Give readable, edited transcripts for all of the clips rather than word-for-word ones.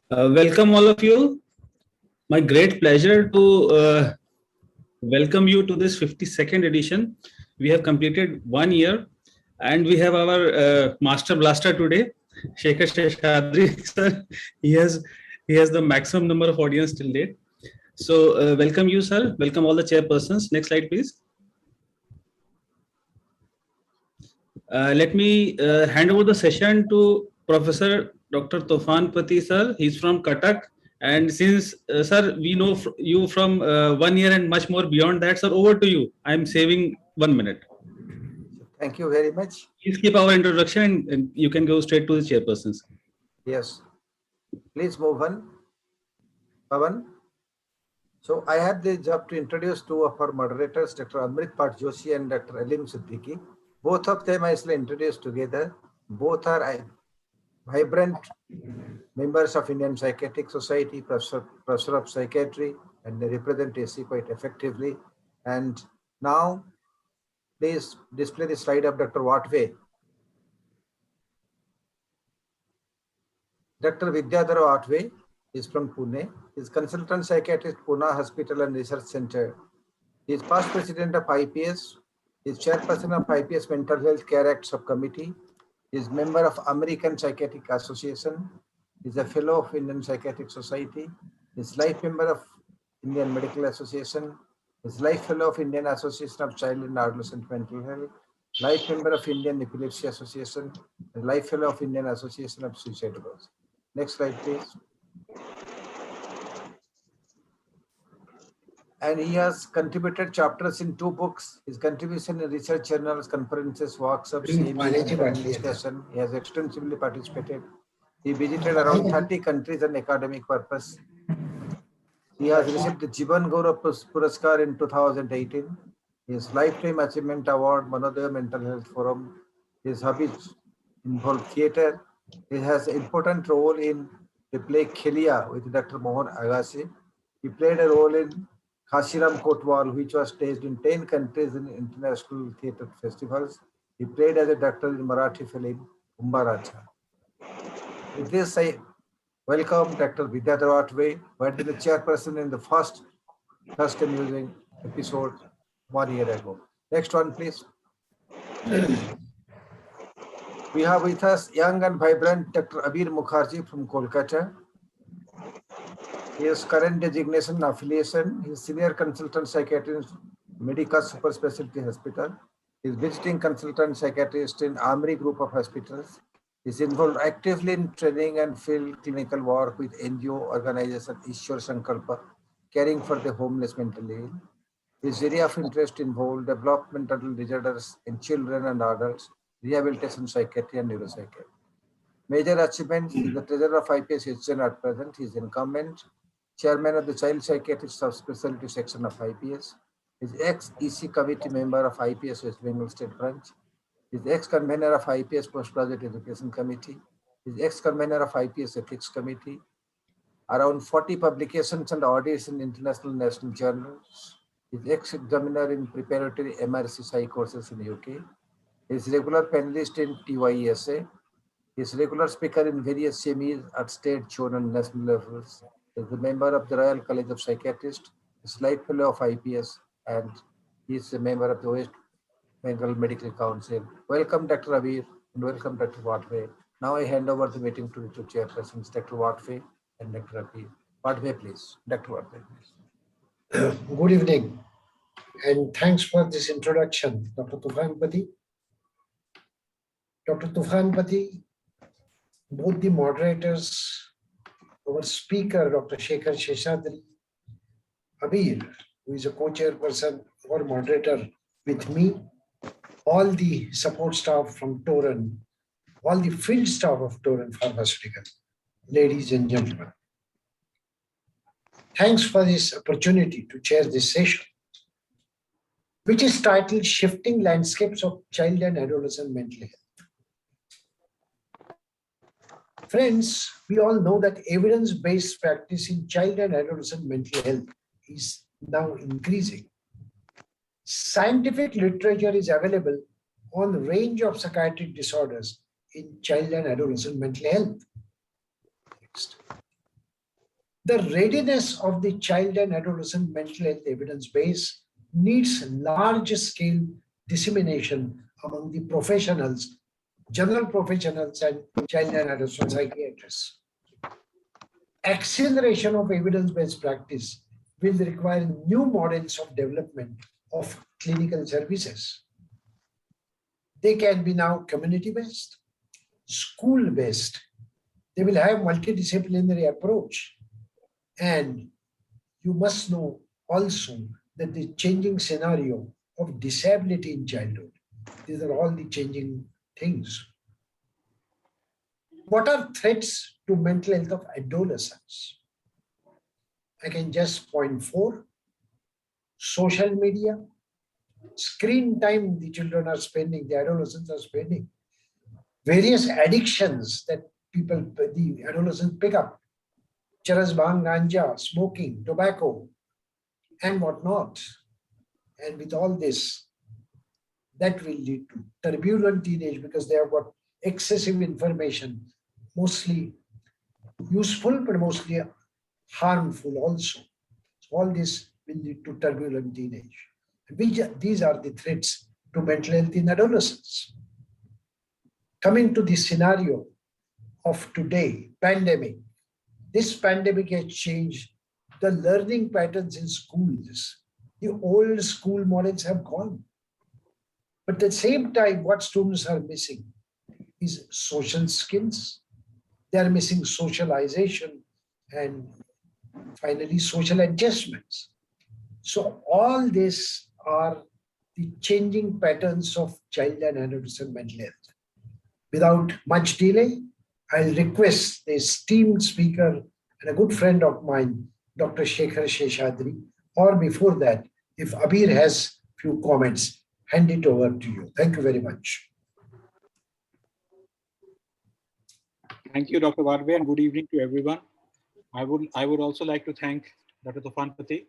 Welcome all of you. My great pleasure to welcome you to this 52nd edition. We have completed 1 year and we have our master blaster today, Shekhar Sheshadri sir. He has he has the maximum number of audience till date. So welcome you sir. Welcome all the chairpersons. Next slide please. Let me hand over the session to Professor Dr. Tofan Pati sir. He's from Cuttack. And since, sir, we know you from 1 year and much more beyond that, sir, over to you. I'm saving 1 minute. Thank you very much. Please keep our introduction and you can go straight to the chairpersons. Yes. Please move on. Pavan. So I had the job to introduce two of our moderators, Dr. Amrit Pat Joshi and Dr. Alim Siddiqui. Both of them I shall introduce together. Both are vibrant members of Indian Psychiatric Society, professor of psychiatry, and they represent AC quite effectively. And now, please display the slide of Dr. Watve. Dr. Vidyadhar Watve is from Pune. He is consultant psychiatrist, Pune Hospital and Research Center. He is past president of IPS. He is chairperson of IPS Mental Health Care Act Subcommittee. He is member of American Psychiatric Association. He is a fellow of Indian Psychiatric Society. He is life member of Indian Medical Association. He is life fellow of Indian Association of Child and Adolescent Mental Health. Life member of Indian Epilepsy Association. And life fellow of Indian Association of Suicide Laws. Next slide, please. And he has contributed chapters in 2 books. His contribution in research journals, conferences, workshops, discussion. He has extensively participated. He visited around 30 countries on academic purpose. He has received the Jivan Gaurav Puraskar in 2018. His Lifetime Achievement Award, Manodaya Mental Health Forum. His hobbies involve theatre. He has an important role in the play Kheliya with Dr. Mohan Agassi. He played a role in Khasiram Kotwal, which was staged in 10 countries in international theatre festivals. He played as a doctor in Marathi film Umbaracha. With this, I welcome Dr. Vidyadhar Watve, who had been the chairperson in the first amusing episode 1 year ago. Next one, please. We have with us young and vibrant Dr. Abir Mukherjee from Kolkata. His current designation and affiliation, he is senior consultant psychiatrist in Medica Super Specialty Hospital. He is visiting consultant psychiatrist in Amri Group of Hospitals. He is involved actively in training and field clinical work with NGO organization Ishwar Sankalpa, caring for the homeless mentally ill. His area of interest involved developmental disorders in children and adults, rehabilitation psychiatry and neuropsychiatry. Major achievements: he is the treasurer of IPS HN at present. He is incumbent chairman of the Child Psychiatric Subspecialty Section of IPS. He is ex-EC committee member of IPS West Bengal State Branch. He is ex-convener of IPS Postgraduate Education Committee. He is ex-convener of IPS Ethics Committee. Around 40 publications and audits in international national journals. He is ex-examiner in preparatory MRC Psych courses in UK. He is regular panelist in TYESA. He is regular speaker in various semis at state, zone, and national levels. He is a member of the Royal College of Psychiatrists. He is life fellow of IPS, and he is a member of the West Bengal Medical Council. Welcome, Dr. Abir, and welcome, Dr. Watve. Now I hand over the meeting to the two chairpersons, Dr. Watve and Dr. Abir. Watve, please. Dr. Watve, please. Good evening, and thanks for this introduction, Dr. Tufan Pati. Dr. Tufan Pati, both the moderators, our speaker, Dr. Shekhar Sheshadri, Abir, who is a co-chairperson or moderator with me, all the support staff from Toran, all the field staff of Toran Pharmaceutical, ladies and gentlemen. Thanks for this opportunity to chair this session, which is titled Shifting Landscapes of Child and Adolescent Mental Health. Friends, we all know that evidence-based practice in child and adolescent mental health is now increasing. Scientific literature is available on a range of psychiatric disorders in child and adolescent mental health. Next. The readiness of the child and adolescent mental health evidence base needs large-scale dissemination among the professionals, general professionals, and child and adolescent psychiatrists. Acceleration of evidence-based practice will require new models of development of clinical services. They can be now community-based, school-based. They will have multidisciplinary approach. And you must know also that the changing scenario of disability in childhood, these are all the changing things. What are threats to mental health of adolescents? I can just point four: social media, screen time the children are spending, the adolescents are spending, various addictions that the adolescents pick up, charas, bhang, ganja, smoking, tobacco, and whatnot. And with all this, that will lead to turbulent teenage because they have got excessive information, mostly useful, but mostly harmful also. So all this will lead to turbulent teenage. These are the threats to mental health in adolescents. Coming to the scenario of today, pandemic. This pandemic has changed the learning patterns in schools. The old school models have gone. But at the same time, what students are missing is social skills. They are missing socialization and finally social adjustments. So all this are the changing patterns of child and adolescent mental health. Without much delay, I'll request the esteemed speaker and a good friend of mine, Dr. Shekhar Sheshadri, or before that, if Abir has few comments, hand it over to you. Thank you very much. Thank you, Dr. Varve, and good evening to everyone. I would also like to thank Dr. Tufan Pati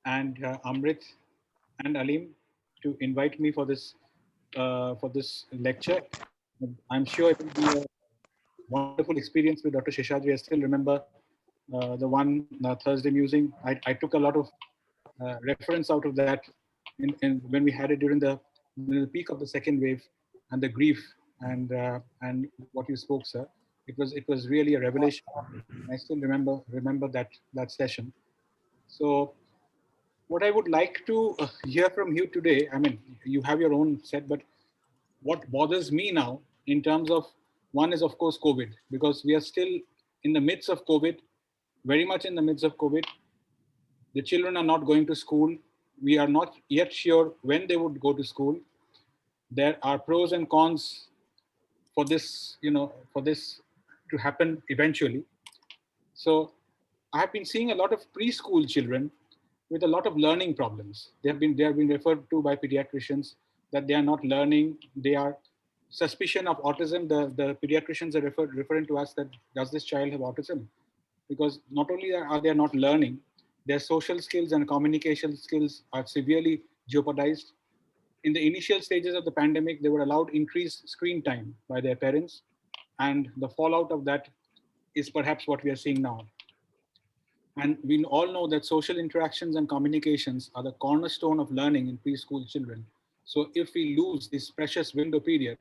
and Amrit and Alim to invite me for this lecture. I'm sure it will be a wonderful experience with Dr. Sheshadri. I still remember the one Thursday musing. I took a lot of reference out of that when we had it during the peak of the second wave and the grief and what you spoke, sir. It was really a revelation. I still remember that session. So what I would like to hear from you today, I mean, you have your own set, but what bothers me now in terms of, one is of course COVID, because we are still in the midst of COVID, very much in the midst of COVID. The children are not going to school. We are not yet sure when they would go to school. There are pros and cons for this, for this to happen eventually. So I have been seeing a lot of preschool children with a lot of learning problems. They have been referred to by pediatricians that they are not learning. They are suspicion of autism. The pediatricians are referring to us that, does this child have autism? Because not only are they not learning, their social skills and communication skills are severely jeopardized. In the initial stages of the pandemic, they were allowed increased screen time by their parents. And the fallout of that is perhaps what we are seeing now. And we all know that social interactions and communications are the cornerstone of learning in preschool children. So if we lose this precious window period,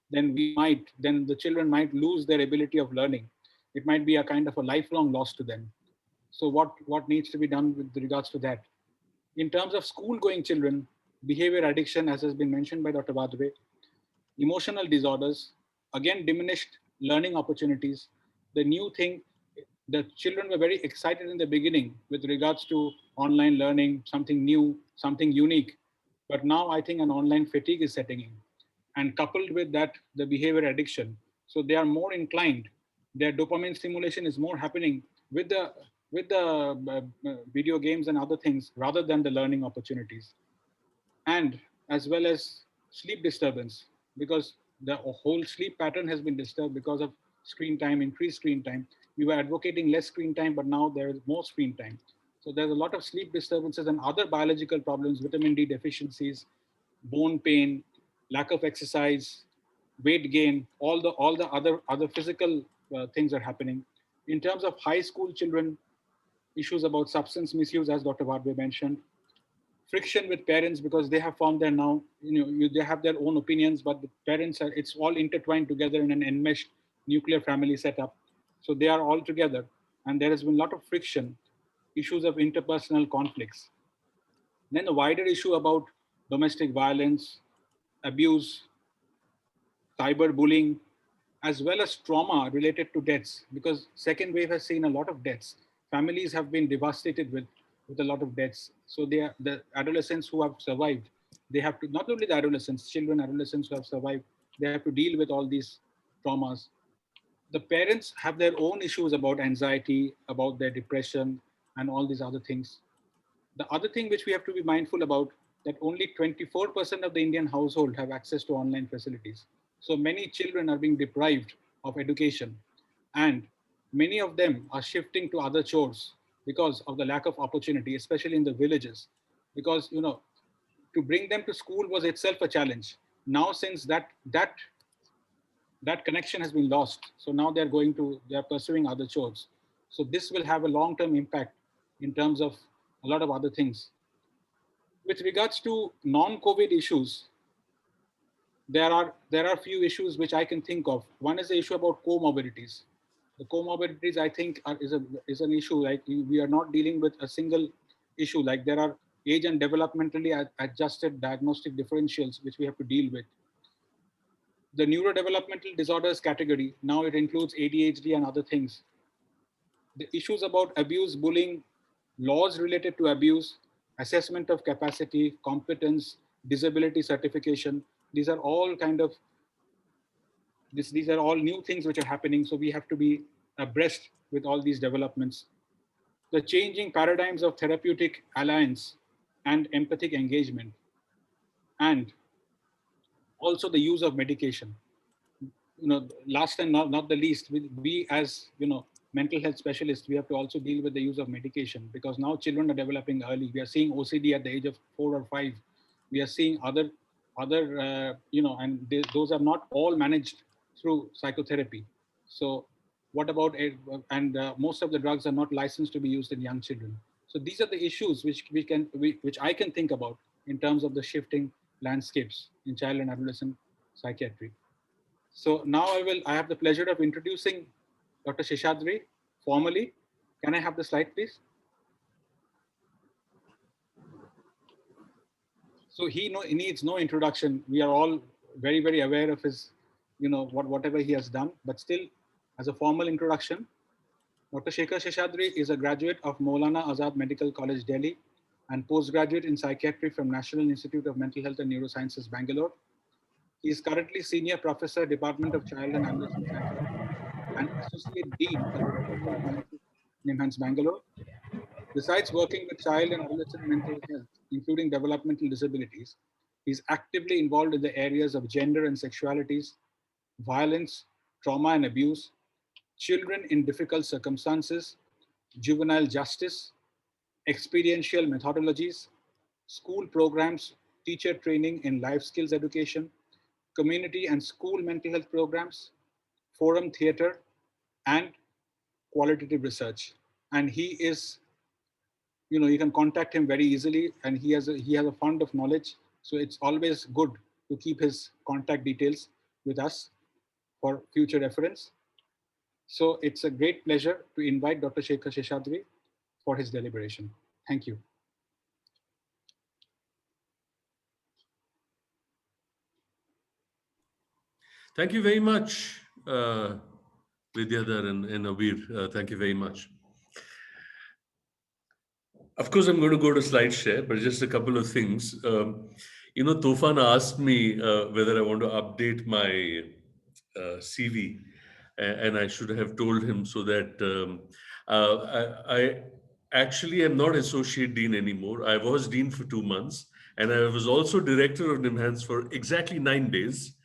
then the children might lose their ability of learning. It might be a kind of a lifelong loss to them. So what needs to be done with regards to that? In terms of school-going children, behavior addiction, as has been mentioned by Dr. Vadve, emotional disorders, again, diminished learning opportunities. The new thing, the children were very excited in the beginning with regards to online learning, something new, something unique. But now I think an online fatigue is setting in. And coupled with that, the behavior addiction. So they are more inclined. Their dopamine stimulation is more happening with the video games and other things rather than the learning opportunities. And as well as sleep disturbance, because the whole sleep pattern has been disturbed because of screen time, increased screen time. We were advocating less screen time, but now there is more screen time. So there's a lot of sleep disturbances and other biological problems, vitamin D deficiencies, bone pain, lack of exercise, weight gain, all the other physical things are happening. In terms of high school children, issues about substance misuse, as Dr. Bharve mentioned, friction with parents because they have formed their now, they have their own opinions, but the parents are, it's all intertwined together in an enmeshed nuclear family setup. So they are all together, and there has been a lot of friction, issues of interpersonal conflicts. Then the wider issue about domestic violence, abuse, cyberbullying, as well as trauma related to deaths, because second wave has seen a lot of deaths. Families have been devastated with a lot of deaths. So they are, the adolescents who have survived, they have to, not only the adolescents, children, adolescents who have survived, they have to deal with all these traumas. The parents have their own issues about anxiety, about their depression, and all these other things. The other thing which we have to be mindful about, that only 24% of the Indian household have access to online facilities. So many children are being deprived of education, and many of them are shifting to other chores because of the lack of opportunity, especially in the villages. Because to bring them to school was itself a challenge. Now, since that connection has been lost, so now they're pursuing other chores. So this will have a long-term impact in terms of a lot of other things. With regards to non-COVID issues, there are few issues which I can think of. One is the issue about comorbidities. The comorbidities, I think, is an issue. Like we are not dealing with a single issue. Like there are age and developmentally adjusted diagnostic differentials which we have to deal with. The neurodevelopmental disorders category, now it includes ADHD and other things. The issues about abuse, bullying, laws related to abuse, assessment of capacity, competence, disability certification. These are all these are all new things which are happening. So we have to be abreast with all these developments. The changing paradigms of therapeutic alliance and empathic engagement, and also the use of medication. Last and not the least, we as mental health specialists, we have to also deal with the use of medication, because now children are developing early. We are seeing OCD at the age of 4 or 5. We are seeing other and those are not all managed through psychotherapy. So what about and most of the drugs are not licensed to be used in young children. So these are the issues which I can think about in terms of the shifting landscapes in child and adolescent psychiatry. So now I have the pleasure of introducing Dr. Sheshadri formally. Can I have the slide, please? So he needs no introduction. We are all very, very aware of his, whatever he has done. But still, as a formal introduction, Dr. Shekhar Sheshadri is a graduate of Maulana Azad Medical College, Delhi, and postgraduate in psychiatry from National Institute of Mental Health and Neurosciences, Bangalore. He is currently Senior Professor, Department of Child and Adolescent Psychiatry, and Associate Dean at the Department of Mental NIMHANS, Bangalore. Besides working with child and adolescent mental health, including developmental disabilities, he is actively involved in the areas of gender and sexualities, violence, trauma and abuse, children in difficult circumstances, juvenile justice, experiential methodologies, school programs, teacher training in life skills education, community and school mental health programs, forum theater, and qualitative research. And he is, you can contact him very easily, and he has a fund of knowledge. So it's always good to keep his contact details with us for future reference. So it's a great pleasure to invite Dr. Shekhar Sheshadri for his deliberation. Thank you. Thank you very much, Vidyadhar and Abir. Thank you very much. Of course, I'm going to go to slide share, but just a couple of things. Tufan asked me whether I want to update my CV, and I should have told him so that I actually am not associate dean anymore. I was dean for 2 months, and I was also director of NIMHANS for exactly 9 days.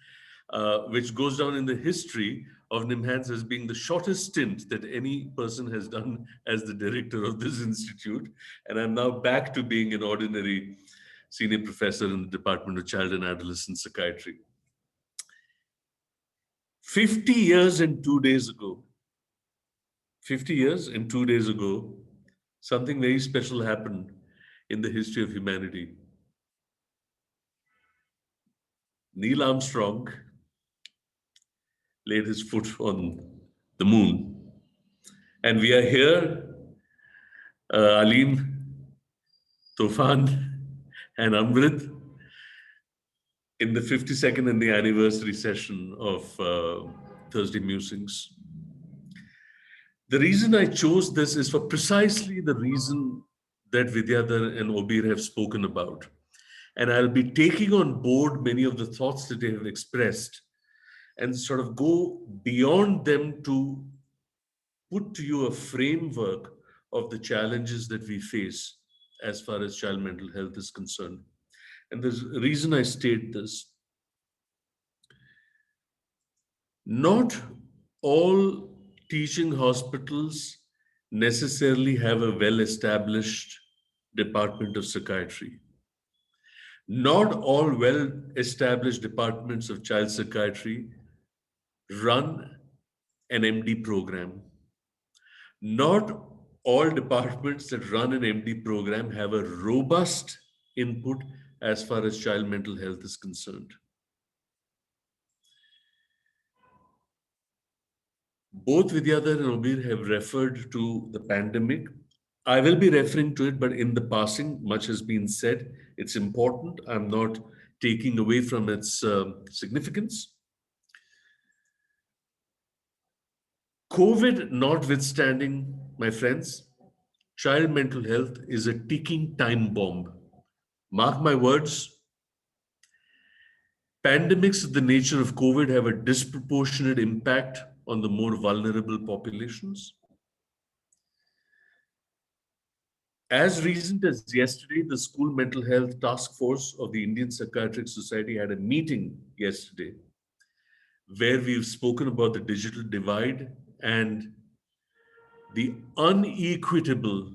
Which goes down in the history of NIMHANS as being the shortest stint that any person has done as the director of this institute. And I'm now back to being an ordinary senior professor in the Department of Child and Adolescent Psychiatry. 50 years and 2 days ago, something very special happened in the history of humanity. Neil Armstrong laid his foot on the moon. And we are here, Aleem, Tufan, and Amrit, in the 52nd and the anniversary session of Thursday Musings. The reason I chose this is for precisely the reason that Vidyadhar and Obir have spoken about. And I'll be taking on board many of the thoughts that they have expressed and sort of go beyond them to put to you a framework of the challenges that we face as far as child mental health is concerned. And the reason I state this, not all teaching hospitals necessarily have a well-established department of psychiatry. Not all well-established departments of child psychiatry run an MD program. Not all departments that run an MD program have a robust input as far as child mental health is concerned. Both Vidyadhar and Obir have referred to the pandemic. I will be referring to it, but in the passing, much has been said. It's important. I'm not taking away from its significance. COVID notwithstanding, my friends, child mental health is a ticking time bomb. Mark my words. Pandemics of the nature of COVID have a disproportionate impact on the more vulnerable populations. As recent as yesterday, the School Mental Health Task Force of the Indian Psychiatric Society had a meeting yesterday where we've spoken about the digital divide and the unequitable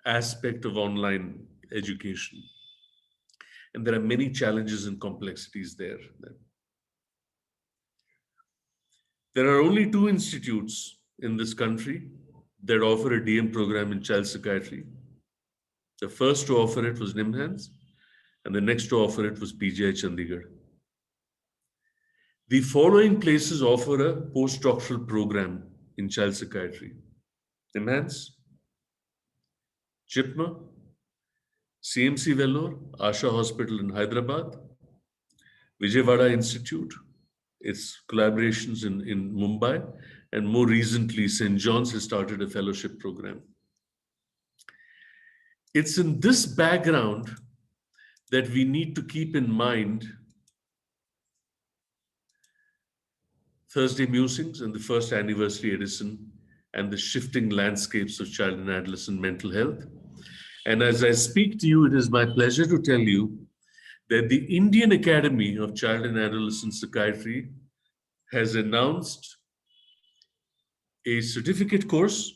aspect of online education. And there are many challenges and complexities there. There are only two institutes in this country that offer a DM program in child psychiatry. The first to offer it was NIMHANS, and the next to offer it was PGI Chandigarh. The following places offer a postdoctoral program in child psychiatry: NIMHANS, JIPMA, CMC Vellore, Asha Hospital in Hyderabad, Vijayawada Institute, its collaborations in Mumbai, and more recently, St. John's has started a fellowship program. It's in this background that we need to keep in mind Thursday Musings and the first anniversary edition and the shifting landscapes of child and adolescent mental health. And as I speak to you, it is my pleasure to tell you that the Indian Academy of Child and Adolescent Psychiatry has announced a certificate course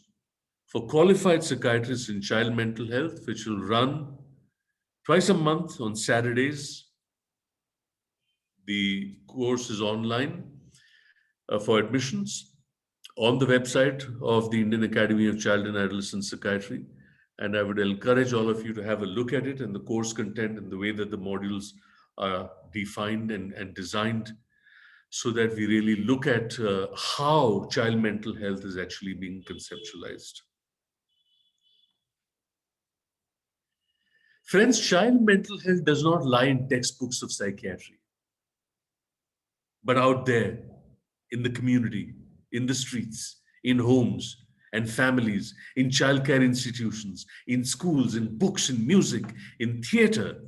for qualified psychiatrists in child mental health, which will run twice a month on Saturdays. The course is online for admissions on the website of the Indian Academy of Child and Adolescent Psychiatry. And I would encourage all of you to have a look at it and the course content and the way that the modules are defined and designed, so that we really look at how child mental health is actually being conceptualized. Friends, child mental health does not lie in textbooks of psychiatry, but out there in the community, in the streets, in homes and families, in childcare institutions, in schools, in books, in music, in theater.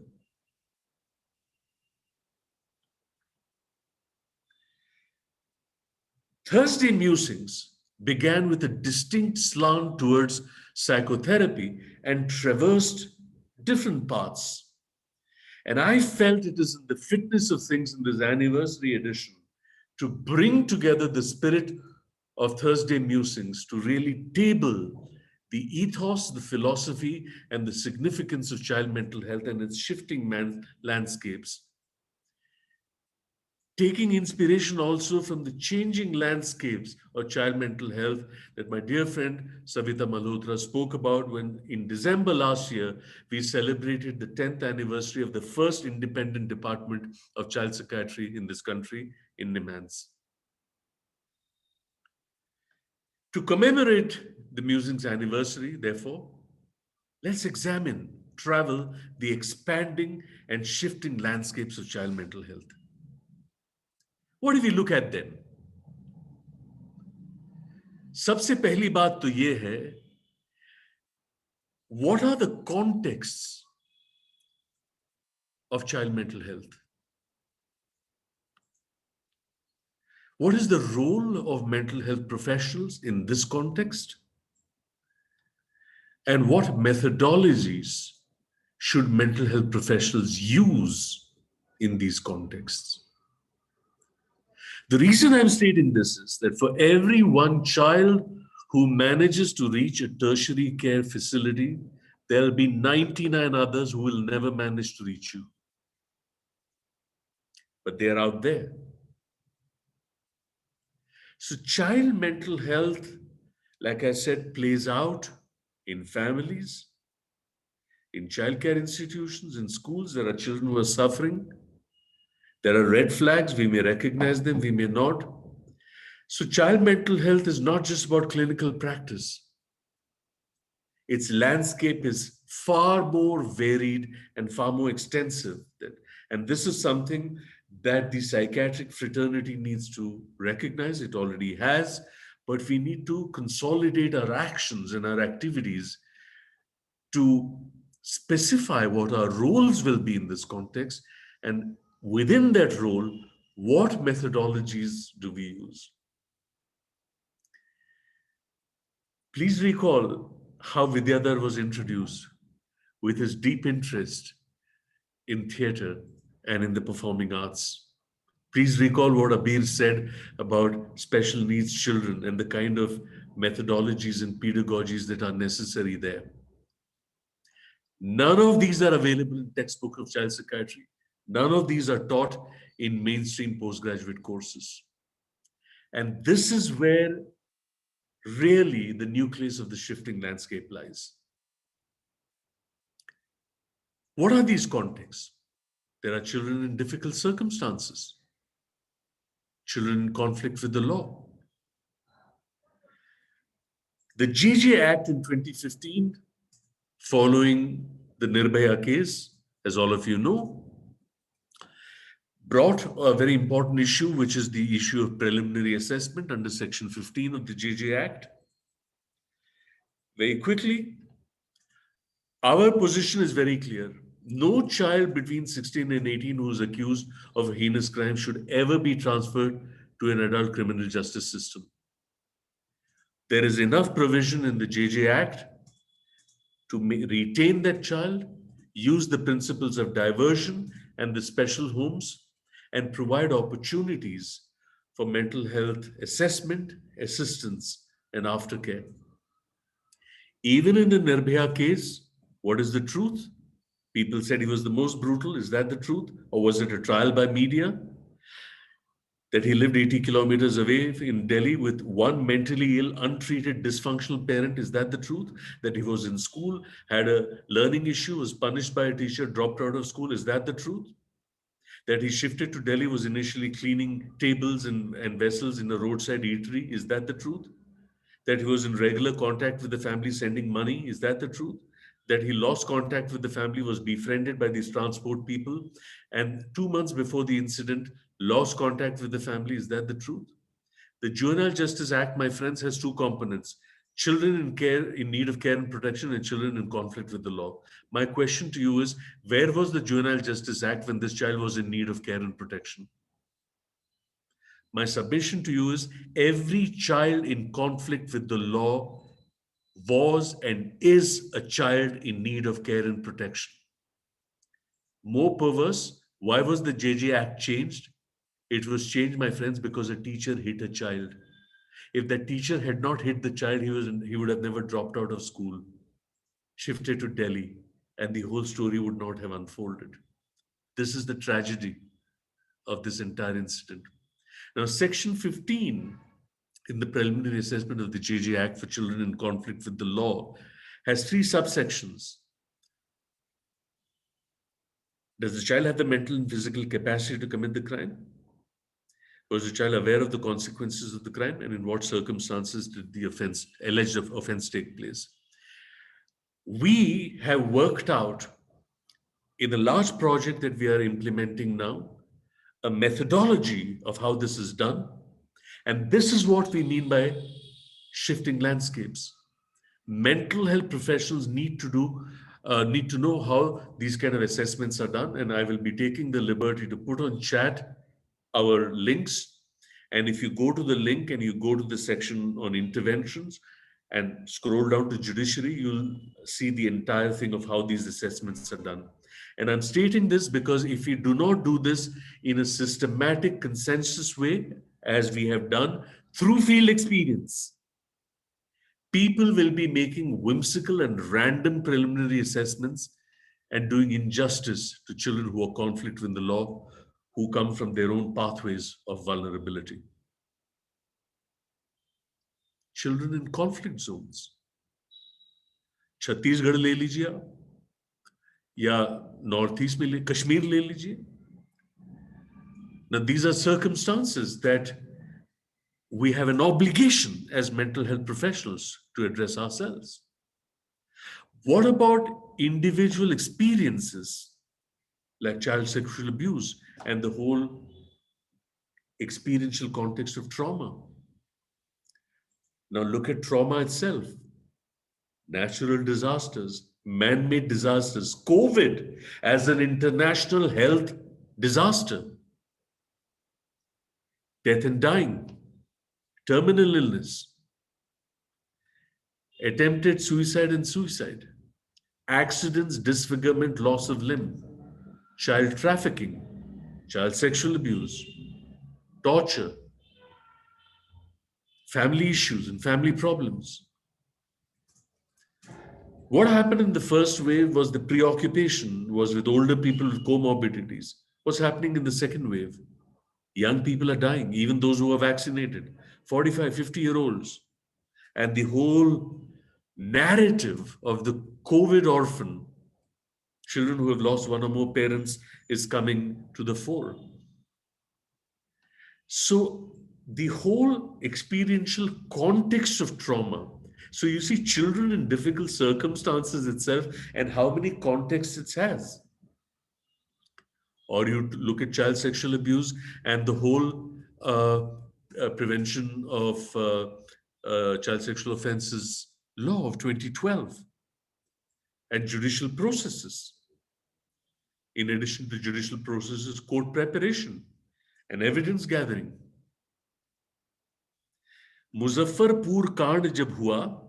Thursday Musings began with a distinct slant towards psychotherapy and traversed different paths. And I felt it is in the fitness of things in this anniversary edition to bring together the spirit of Thursday Musings to really table the ethos, the philosophy, and the significance of child mental health and its shifting landscapes. taking inspiration also from the changing landscapes of child mental health that my dear friend Savita Malhotra spoke about when in December last year, we celebrated the 10th anniversary of the first independent department of child psychiatry in this country in Nimans. To commemorate the music's anniversary, therefore, let's examine, travel the expanding and shifting landscapes of child mental health. What do we look at then? सबसे पहली बात तो ये है, what are the contexts of child mental health? What is the role of mental health professionals in this context? And what methodologies should mental health professionals use in these contexts? The reason I'm stating this is that for every one child who manages to reach a tertiary care facility, there'll be 99 others who will never manage to reach you. But they're out there. So child mental health, like I said, plays out in families, in childcare institutions, in schools. There are children who are suffering. There are red flags. We may recognize them, we may not. So child mental health is not just about clinical practice. Its landscape is far more varied and far more extensive. And this is something that the psychiatric fraternity needs to recognize. It already has, but we need to consolidate our actions and our activities to specify what our roles will be in this context, and within that role, what methodologies do we use? Please recall how Vidyadhar was introduced with his deep interest in theater and in the performing arts. Please recall what Abir said about special needs children and the kind of methodologies and pedagogies that are necessary there. None of these are available in textbook of child psychiatry. None of these are taught in mainstream postgraduate courses. And this is where really the nucleus of the shifting landscape lies. What are these contexts? There are children in difficult circumstances, children in conflict with the law. The JJ Act in 2015, following the Nirbhaya case, as all of you know, brought a very important issue, which is the issue of preliminary assessment under Section 15 of the JJ Act. Very quickly, our position is very clear. No child between 16 and 18 who is accused of a heinous crime should ever be transferred to an adult criminal justice system. There is enough provision in the JJ Act to retain that child, use the principles of diversion and the special homes, and provide opportunities for mental health assessment, assistance, and aftercare. Even in the Nirbhaya case, what is the truth? People said he was the most brutal. Is that the truth? Or was it a trial by media? That he lived 80 kilometers away in Delhi with one mentally ill, untreated, dysfunctional parent. Is that the truth? That he was in school, had a learning issue, was punished by a teacher, dropped out of school. Is that the truth? That he shifted to Delhi, was initially cleaning tables and vessels in a roadside eatery. Is that the truth? That he was in regular contact with the family, sending money. Is that the truth? That he lost contact with the family, was befriended by these transport people, and 2 months before the incident, lost contact with the family. Is that the truth? The Juvenile Justice Act, my friends, has two components: children in care, in need of care and protection, and children in conflict with the law. My question to you is, where was the Juvenile Justice Act when this child was in need of care and protection? My submission to you is, every child in conflict with the law was and is a child in need of care and protection. More perverse, why was the JJ Act changed? It was changed, my friends, because a teacher hit a child. If that teacher had not hit the child, he would have never dropped out of school, shifted to Delhi, and the whole story would not have unfolded. This is the tragedy of this entire incident. Now, Section 15 in the preliminary assessment of the JJ Act for children in conflict with the law has 3 subsections. Does the child have the mental and physical capacity to commit the crime? Was the child aware of the consequences of the crime, and in what circumstances did the alleged offense take place? We have worked out in a large project that we are implementing now a methodology of how this is done. And this is what we mean by shifting landscapes. Mental health professionals need to know how these kind of assessments are done. And I will be taking the liberty to put on chat our links. And if you go to the link and you go to the section on interventions and scroll down to judiciary, you'll see the entire thing of how these assessments are done. And I'm stating this because if we do not do this in a systematic, consensus way, as we have done through field experience, people will be making whimsical and random preliminary assessments and doing injustice to children who are conflict with the law, who come from their own pathways of vulnerability. Children in conflict zones. Chhattisgarh ले लीजिए आप या north east में कश्मीर ले लीजिए. Now these are circumstances that we have an obligation as mental health professionals to address ourselves. What about individual experiences like child sexual abuse and the whole experiential context of trauma? Now look at trauma itself. Natural disasters, man-made disasters, COVID as an international health disaster, death and dying, terminal illness, attempted suicide and suicide, accidents, disfigurement, loss of limb, child trafficking, child sexual abuse, torture, family issues and family problems. What happened in the first wave was the preoccupation was with older people with comorbidities. What's happening in the second wave? Young people are dying, even those who are vaccinated, 45, 50-year-olds. And the whole narrative of the COVID orphan, children who have lost one or more parents, is coming to the fore. So the whole experiential context of trauma. So you see children in difficult circumstances itself and how many contexts it has. Or you look at child sexual abuse and the whole prevention of child sexual offences law of 2012 and judicial processes. In addition to judicial processes, court preparation and evidence gathering. Muzaffarpur Kand jab hua,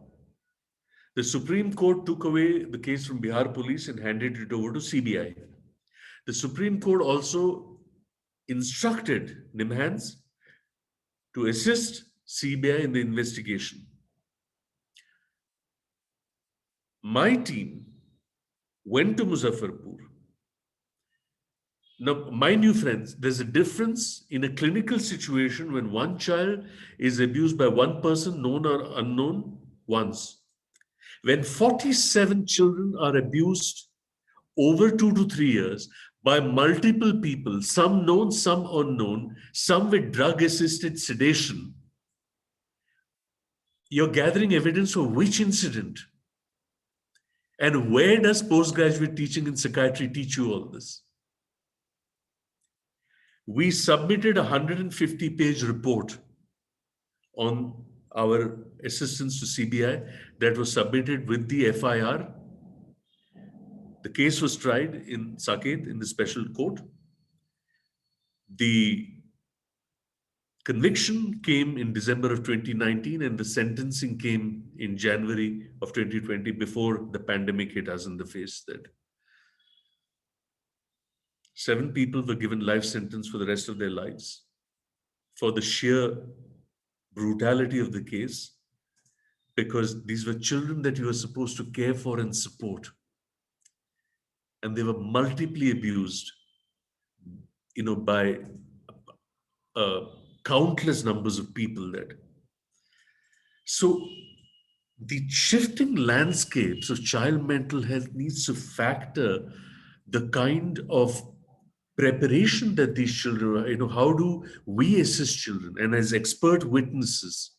the Supreme Court took away the case from Bihar police and handed it over to CBI. The Supreme Court also instructed NIMHANS to assist CBI in the investigation. My team went to Muzaffarpur. Now, my new friends, there's a difference in a clinical situation when one child is abused by one person, known or unknown, once. When 47 children are abused over 2 to 3 years by multiple people, some known, some unknown, some with drug-assisted sedation, you're gathering evidence of which incident? And where does postgraduate teaching in psychiatry teach you all this? We submitted a 150-page report on our assistance to CBI that was submitted with the FIR. The case was tried in Saket in the special court. The conviction came in December of 2019 and the sentencing came in January of 2020 before the pandemic hit us in the face. That 7 people were given life sentence for the rest of their lives for the sheer brutality of the case, because these were children that you were supposed to care for and support. And they were multiply abused by uh, countless numbers of people that. So the shifting landscapes of child mental health needs to factor the kind of preparation that these children, how do we assist children and as expert witnesses,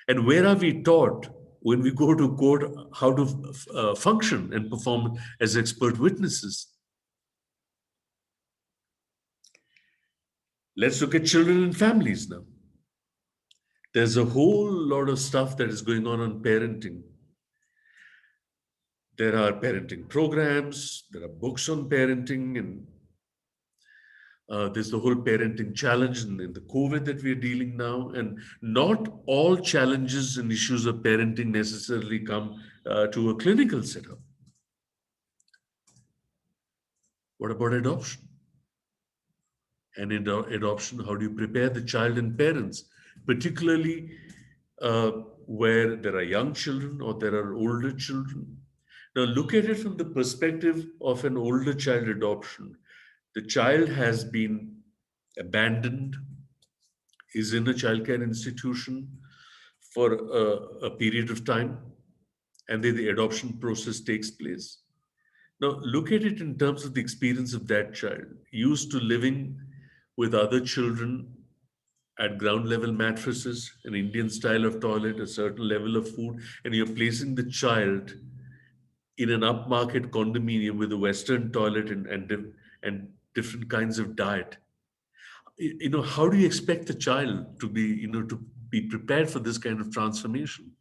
and where are we taught when we go to court how to function and perform as expert witnesses. Let's look at children and families now. There's a whole lot of stuff that is going on parenting. There are parenting programs, there are books on parenting, and there's the whole parenting challenge in the COVID that we're dealing now. And not all challenges and issues of parenting necessarily come to a clinical setup. What about adoption? And in adoption, how do you prepare the child and parents, particularly where there are young children or there are older children? Now, look at it from the perspective of an older child adoption. The child has been abandoned, is in a childcare institution for a period of time, and then the adoption process takes place. Now, look at it in terms of the experience of that child, used to living with other children at ground level mattresses, an Indian style of toilet, a certain level of food, and you're placing the child in an upmarket condominium with a Western toilet and different kinds of diet. How do you expect the child to be prepared for this kind of transformation?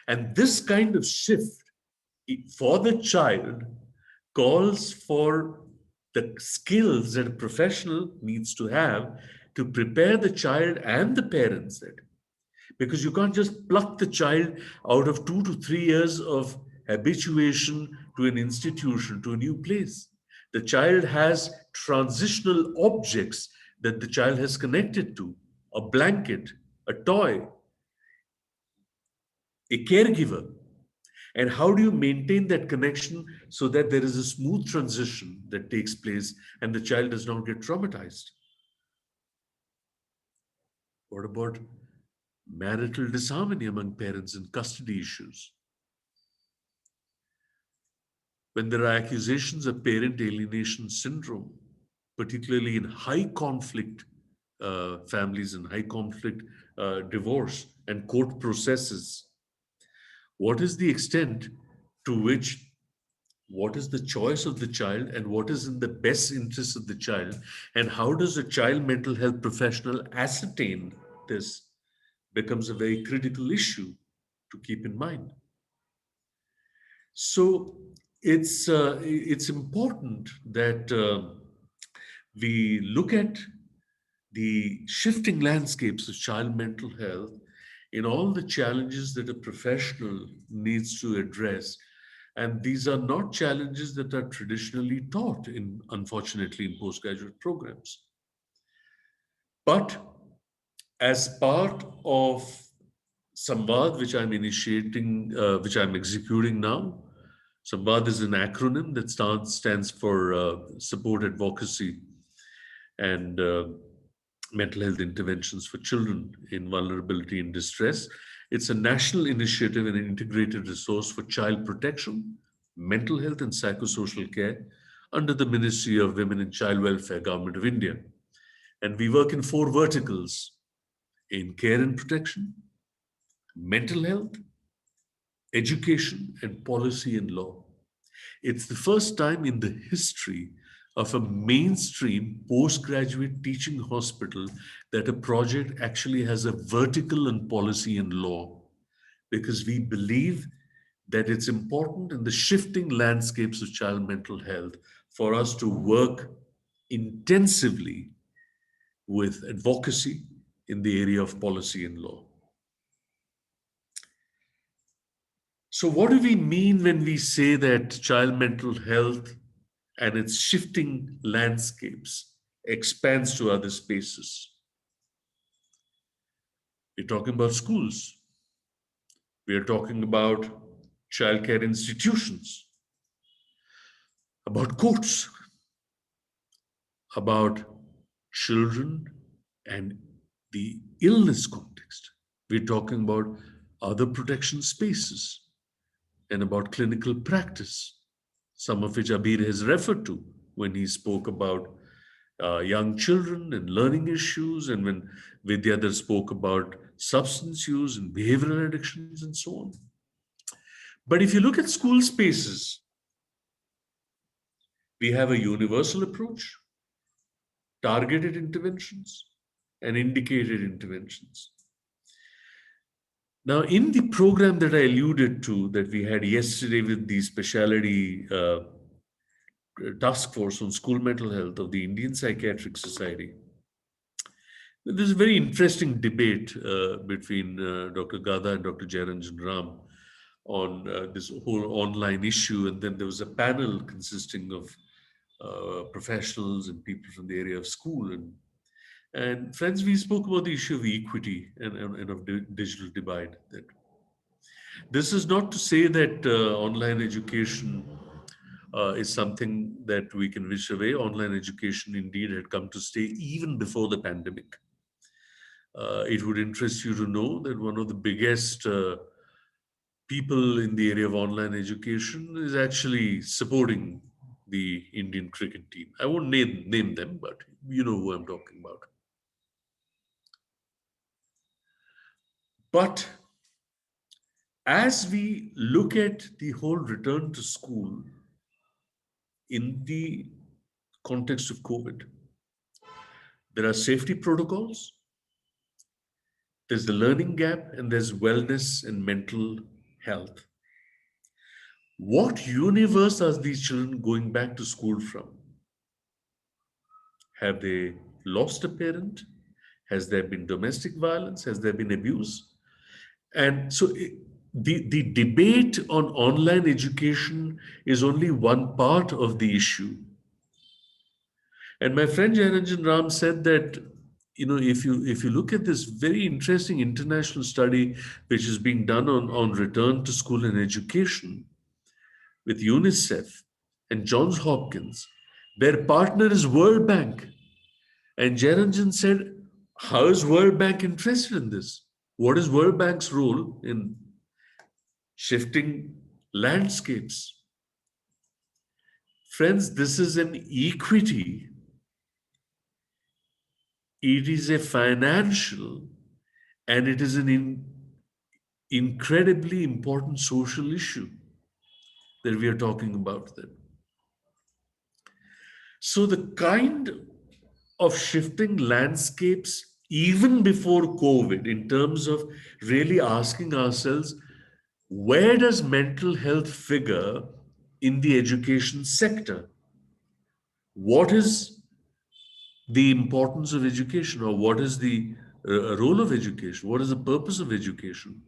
And this kind of shift for the child calls for the skills that a professional needs to have to prepare the child and the parents that, because you can't just pluck the child out of 2 to 3 years of habituation to an institution, to a new place. The child has transitional objects that the child has connected to: a blanket, a toy, a caregiver. And how do you maintain that connection so that there is a smooth transition that takes place and the child does not get traumatized? What about marital disharmony among parents and custody issues? When there are accusations of parent alienation syndrome, particularly in high conflict families and high conflict divorce and court processes, what is the extent to which, what is the choice of the child and what is in the best interest of the child, and how does a child mental health professional ascertain this, becomes a very critical issue to keep in mind. So it's important that we look at the shifting landscapes of child mental health in all the challenges that a professional needs to address. And these are not challenges that are traditionally taught in, unfortunately, in postgraduate programs. But as part of Samvad, which I'm initiating, which I'm executing now, Samvad is an acronym that stands for Support Advocacy and Mental Health Interventions for Children in Vulnerability and Distress. It's a national initiative and an integrated resource for child protection, mental health, and psychosocial care under the Ministry of Women and Child Welfare, Government of India. And we work in 4 verticals: in care and protection, mental health, education, and policy and law. It's the first time in the history of a mainstream postgraduate teaching hospital that a project actually has a vertical in policy and law, because we believe that it's important in the shifting landscapes of child mental health for us to work intensively with advocacy in the area of policy and law. So, what do we mean when we say that child mental health and its shifting landscapes expands to other spaces? We're talking about schools. We are talking about childcare institutions, about courts, about children and the illness context. We're talking about other protection spaces and about clinical practice, some of which Abir has referred to when he spoke about young children and learning issues, and when Vidyadhar spoke about substance use and behavioral addictions and so on. But if you look at school spaces, we have a universal approach, targeted interventions, and indicated interventions. Now, in the program that I alluded to that we had yesterday with the specialty task force on school mental health of the Indian Psychiatric Society, there's a very interesting debate between Dr. Gada and Dr. Jayaranjan Ram on this whole online issue. And then there was a panel consisting of professionals and people from the area of school. And friends, we spoke about the issue of equity and of digital divide. That this is not to say that online education is something that we can wish away. Online education indeed had come to stay even before the pandemic. It would interest you to know that one of the biggest people in the area of online education is actually supporting the Indian cricket team. I won't name them, but you know who I'm talking about. But as we look at the whole return to school in the context of COVID, there are safety protocols, there's the learning gap, and there's wellness and mental health. What universe are these children going back to school from? Have they lost a parent? Has there been domestic violence? Has there been abuse? And so the debate on online education is only one part of the issue. And my friend Jayaranjan Ram said that, if you look at this very interesting international study which is being done on return to school and education with UNICEF and Johns Hopkins, their partner is World Bank. And Jayaranjan said, how is World Bank interested in this? What is World Bank's role in shifting landscapes? Friends, this is an equity. It is a financial, and it is an incredibly important social issue that we are talking about then. So the kind of shifting landscapes even before COVID, in terms of really asking ourselves, where does mental health figure in the education sector? What is the importance of education, or what is the role of education? What is the purpose of education?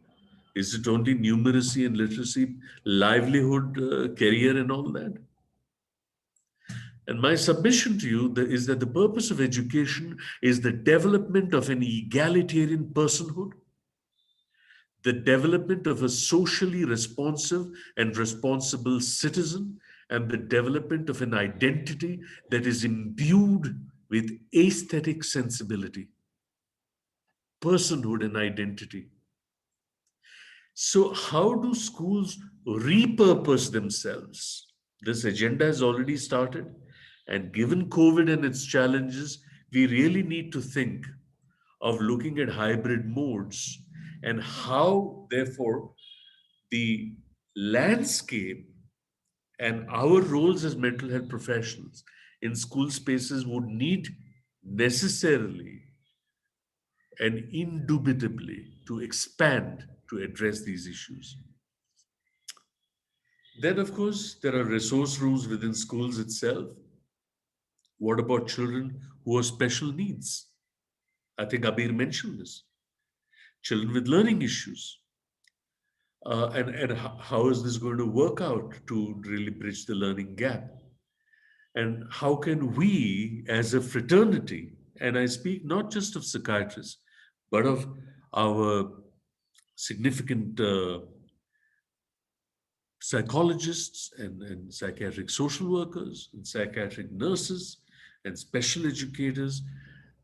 Is it only numeracy and literacy, livelihood, career, and all that? And my submission to you is that the purpose of education is the development of an egalitarian personhood, the development of a socially responsive and responsible citizen, and the development of an identity that is imbued with aesthetic sensibility, personhood, and identity. So, how do schools repurpose themselves? This agenda has already started, and given COVID and its challenges, we really need to think of looking at hybrid modes and how, therefore, the landscape and our roles as mental health professionals in school spaces would need necessarily and indubitably to expand to address these issues. Then, of course, there are resource rooms within schools itself. What about children who have special needs? I think Abir mentioned this. Children with learning issues. And how is this going to work out to really bridge the learning gap? And how can we, as a fraternity, and I speak not just of psychiatrists, but of our significant psychologists and psychiatric social workers and psychiatric nurses and special educators,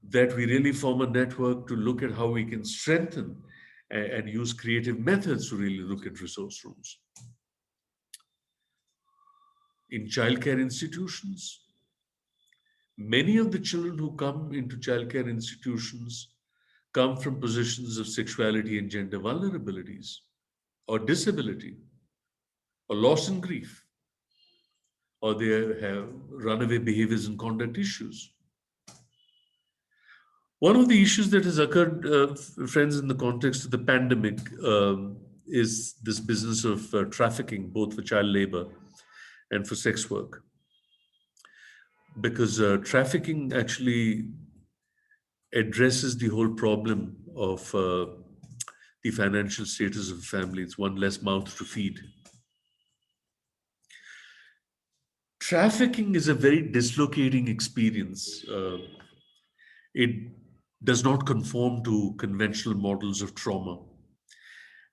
that we really form a network to look at how we can strengthen and use creative methods to really look at resource rooms. In childcare institutions, many of the children who come into childcare institutions come from positions of sexuality and gender vulnerabilities, or disability, or loss and grief, or they have runaway behaviors and conduct issues. One of the issues that has occurred, friends, in the context of the pandemic is this business of trafficking, both for child labor and for sex work. Because trafficking actually addresses the whole problem of the financial status of the family. It's one less mouth to feed. Trafficking is a very dislocating experience. It does not conform to conventional models of trauma.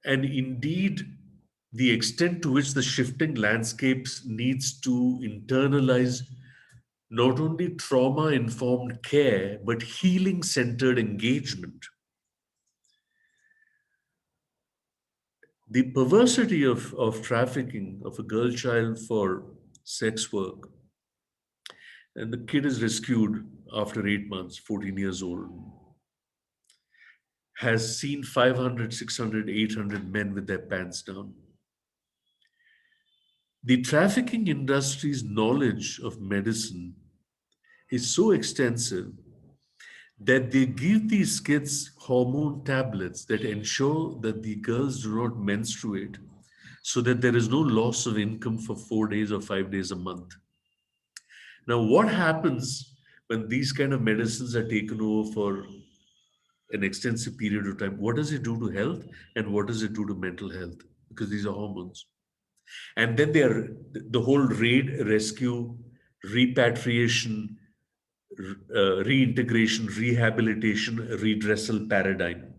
And indeed, the extent to which the shifting landscapes needs to internalize not only trauma-informed care, but healing-centered engagement. The perversity of trafficking of a girl child for sex work, and the kid is rescued after 8 months, 14 years old, has seen 500, 600, 800 men with their pants down. The trafficking industry's knowledge of medicine is so extensive that they give these kids hormone tablets that ensure that the girls do not menstruate, so that there is no loss of income for 4 days or 5 days a month. Now, what happens when these kind of medicines are taken over for an extensive period of time? What does it do to health, and what does it do to mental health? Because these are hormones. And then the whole raid, rescue, repatriation, reintegration, rehabilitation, redressal paradigm.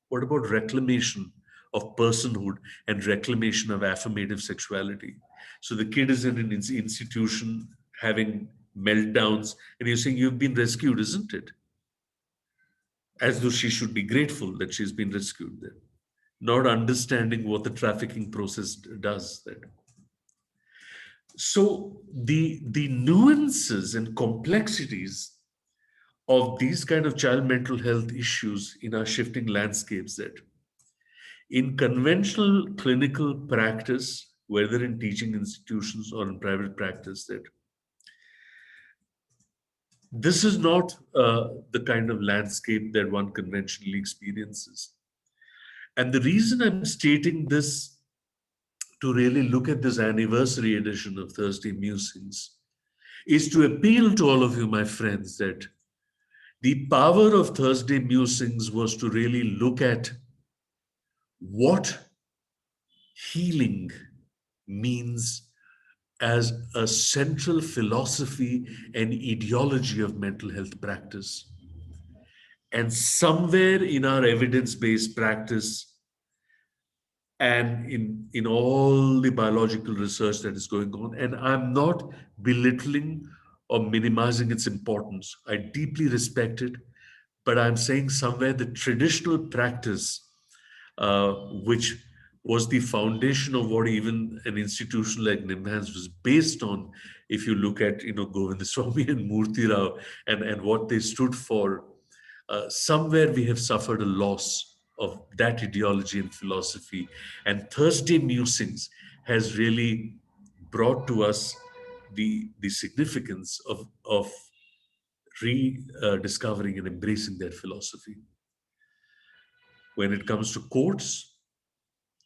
What about reclamation of personhood and reclamation of affirmative sexuality? So the kid is in an institution having meltdowns, and you're saying, you've been rescued, isn't it? As though she should be grateful that she's been rescued there, not understanding what the trafficking process does there. So the nuances and complexities of these kind of child mental health issues in our shifting landscapes, that in conventional clinical practice, whether in teaching institutions or in private practice, that this is not the kind of landscape that one conventionally experiences. And the reason I'm stating this, to really look at this anniversary edition of Thursday Musings, is to appeal to all of you, my friends, that the power of Thursday Musings was to really look at what healing means as a central philosophy and ideology of mental health practice. And somewhere in our evidence-based practice, and in all the biological research that is going on, and I'm not belittling or minimizing its importance. I deeply respect it, but I'm saying somewhere the traditional practice, which was the foundation of what even an institution like NIMHANS was based on. If you look at, Govindaswamy and Murthy Rao and what they stood for, somewhere we have suffered a loss of that ideology and philosophy. And Thursday Musings has really brought to us the significance of rediscovering and embracing that philosophy. When it comes to courts,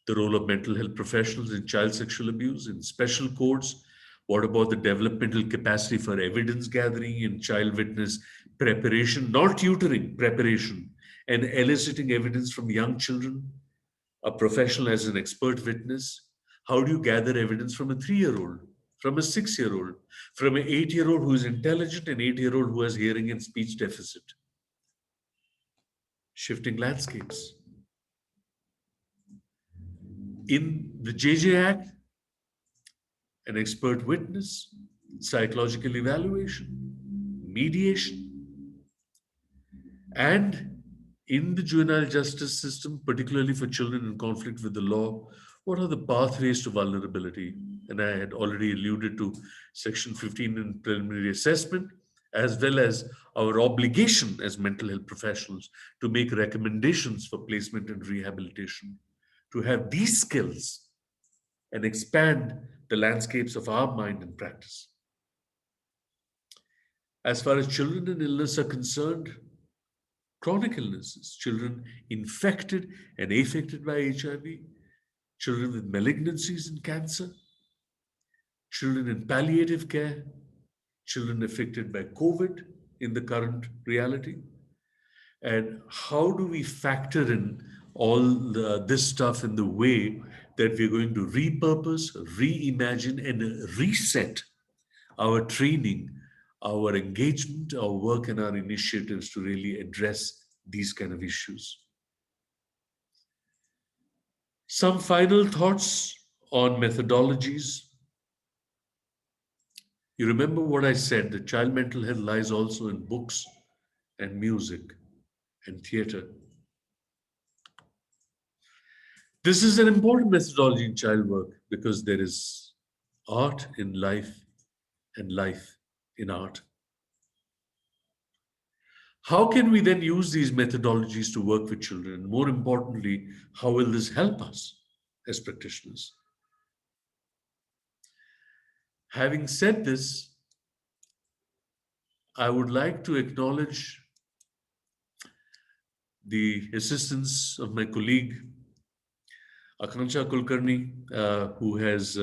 the role of mental health professionals in child sexual abuse, in special courts, what about the developmental capacity for evidence gathering in child witness preparation, not tutoring, preparation, and eliciting evidence from young children, a professional as an expert witness? How do you gather evidence from a 3-year-old, from a 6-year-old, from an 8-year-old who is intelligent, an 8-year-old who has hearing and speech deficit? Shifting landscapes. In the JJ Act, an expert witness, psychological evaluation. mediation, and in the juvenile justice system, particularly for children in conflict with the law, what are the pathways to vulnerability? And I had already alluded to Section 15 in preliminary assessment, as well as our obligation as mental health professionals to make recommendations for placement and rehabilitation, to have these skills and expand the landscapes of our mind and practice. As far as children in illness are concerned, chronic illnesses, children infected and affected by HIV, children with malignancies and cancer, children in palliative care, children affected by COVID in the current reality. And how do we factor in all this stuff in the way that we're going to repurpose, reimagine, and reset our training, our engagement, our work, and our initiatives to really address these kind of issues? Some final thoughts on methodologies. You remember what I said, that child mental health lies also in books and music and theater. This is an important methodology in child work because there is art in life and life in art. How can we then use these methodologies to work with children? More importantly, how will this help us as practitioners? Having said this, I would like to acknowledge the assistance of my colleague, Akanksha Kulkarni, who has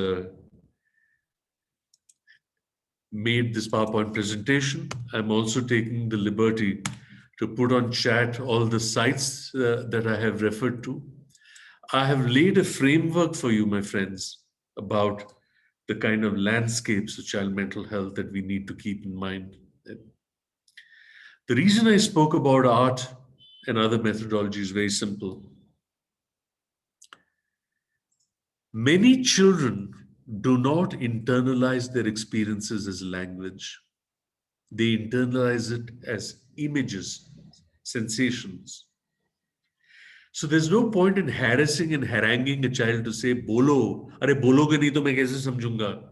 made this PowerPoint presentation. I'm also taking the liberty to put on chat all the sites that I have referred to. I have laid a framework for you, my friends, about the kind of landscapes of child mental health that we need to keep in mind. The reason I spoke about art and other methodologies is very simple. Many children do not internalize their experiences as language. They internalize it as images, sensations. So there's no point in harassing and haranguing a child to say, bolo, are bologe nahi to main kaise samjhunga?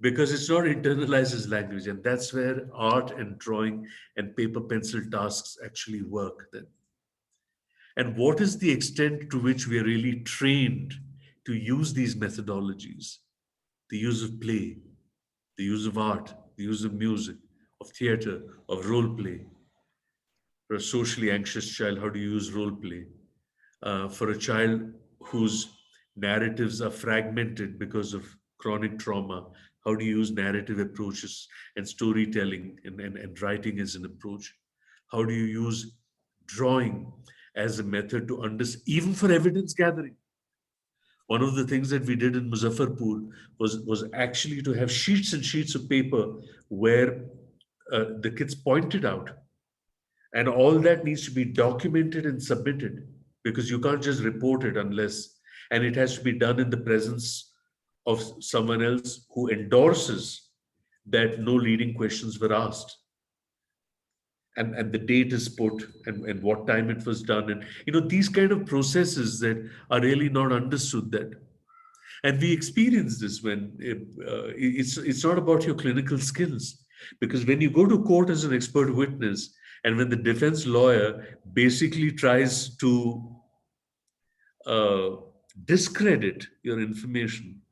Because it's not internalized as language. And that's where art and drawing and paper pencil tasks actually work then. And what is the extent to which we are really trained to use these methodologies? The use of play, the use of art, the use of music, of theater, of role play. For a socially anxious child, how do you use role play? For a child whose narratives are fragmented because of chronic trauma, how do you use narrative approaches and storytelling and writing as an approach? How do you use drawing as a method to understand, even for evidence gathering? One of the things that we did in Muzaffarpur was actually to have sheets and sheets of paper where the kids pointed out. And all that needs to be documented and submitted because you can't just report it unless, and it has to be done in the presence of someone else who endorses that no leading questions were asked. And the date is put and what time it was done. And, these kind of processes that are really not understood that. And we experience this when it's not about your clinical skills. Because when you go to court as an expert witness, and when the defense lawyer basically tries to discredit your information,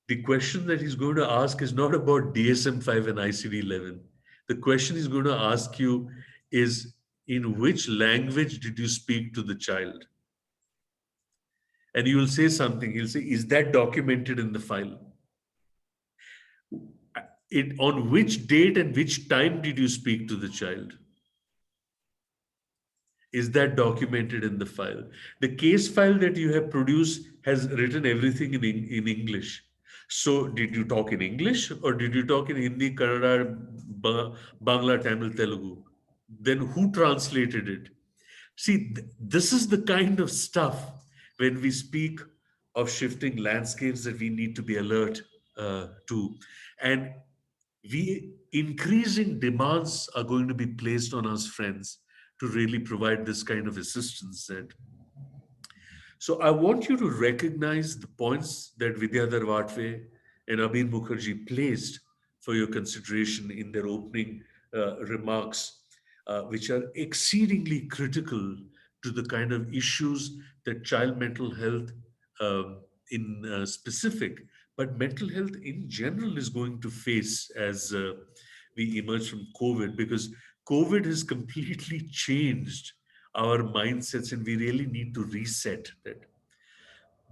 the question that he's going to ask is not about DSM-5 and ICD-11. The question he's going to ask you is, in which language did you speak to the child? And you will say something. He'll say, is that documented in the file? On which date and which time did you speak to the child? Is that documented in the file? The case file that you have produced has written everything in English. So did you talk in English or did you talk in Hindi, Kannada, Bangla, Tamil, Telugu? Then who translated it? See, this is the kind of stuff when we speak of shifting landscapes that we need to be alert to. And increasing demands are going to be placed on us friends to really provide this kind of assistance. And so I want you to recognize the points that Vidyadhar Vatve and Abir Mukherjee placed for your consideration in their opening remarks, which are exceedingly critical to the kind of issues that child mental health in specific, but mental health in general is going to face as we emerge from COVID, because COVID has completely changed our mindsets and we really need to reset that.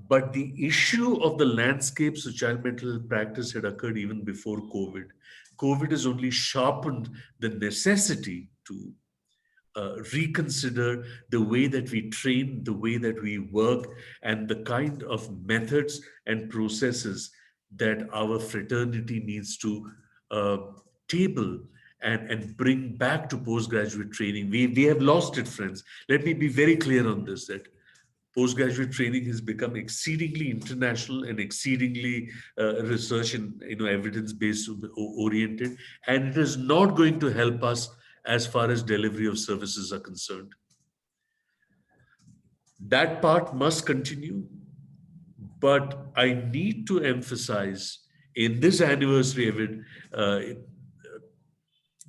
But the issue of the landscapes of child mental health practice had occurred even before COVID. COVID has only sharpened the necessity to reconsider the way that we train, the way that we work, and the kind of methods and processes that our fraternity needs to uh, table and bring back to postgraduate training. We have lost it, friends. Let me be very clear on this, that postgraduate training has become exceedingly international and exceedingly research and evidence based oriented, and it is not going to help us as far as delivery of services are concerned. That part must continue, but I need to emphasize in this anniversary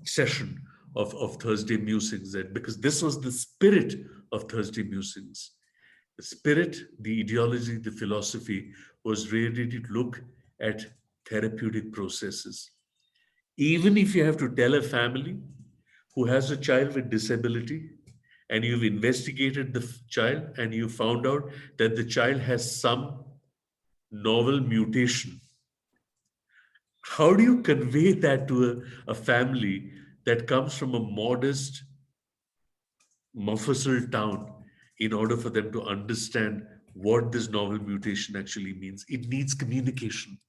session of Thursday Musings, that because this was the spirit of Thursday Musings. The spirit, the ideology, the philosophy was really to look at therapeutic processes. Even if you have to tell a family who has a child with disability and you've investigated the child and you found out that the child has some novel mutation, how do you convey that to a family that comes from a modest Mufasal town in order for them to understand what this novel mutation actually means? It needs communication.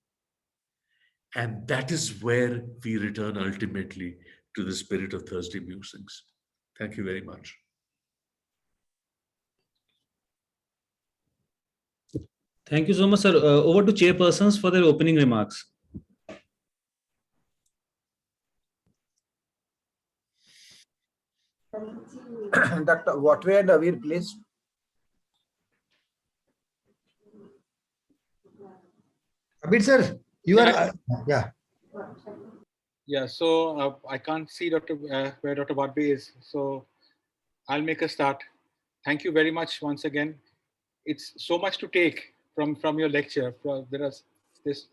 And that is where we return ultimately to the spirit of Thursday Musings. Thank you very much. Thank you so much, sir. Over to chairpersons for their opening remarks. Dr. Vatve and Avir, please. Abid sir, you are, yeah. Yeah, so I can't see where Dr. Vatve is, so I'll make a start. Thank you very much once again. It's so much to take from your lecture. There is this,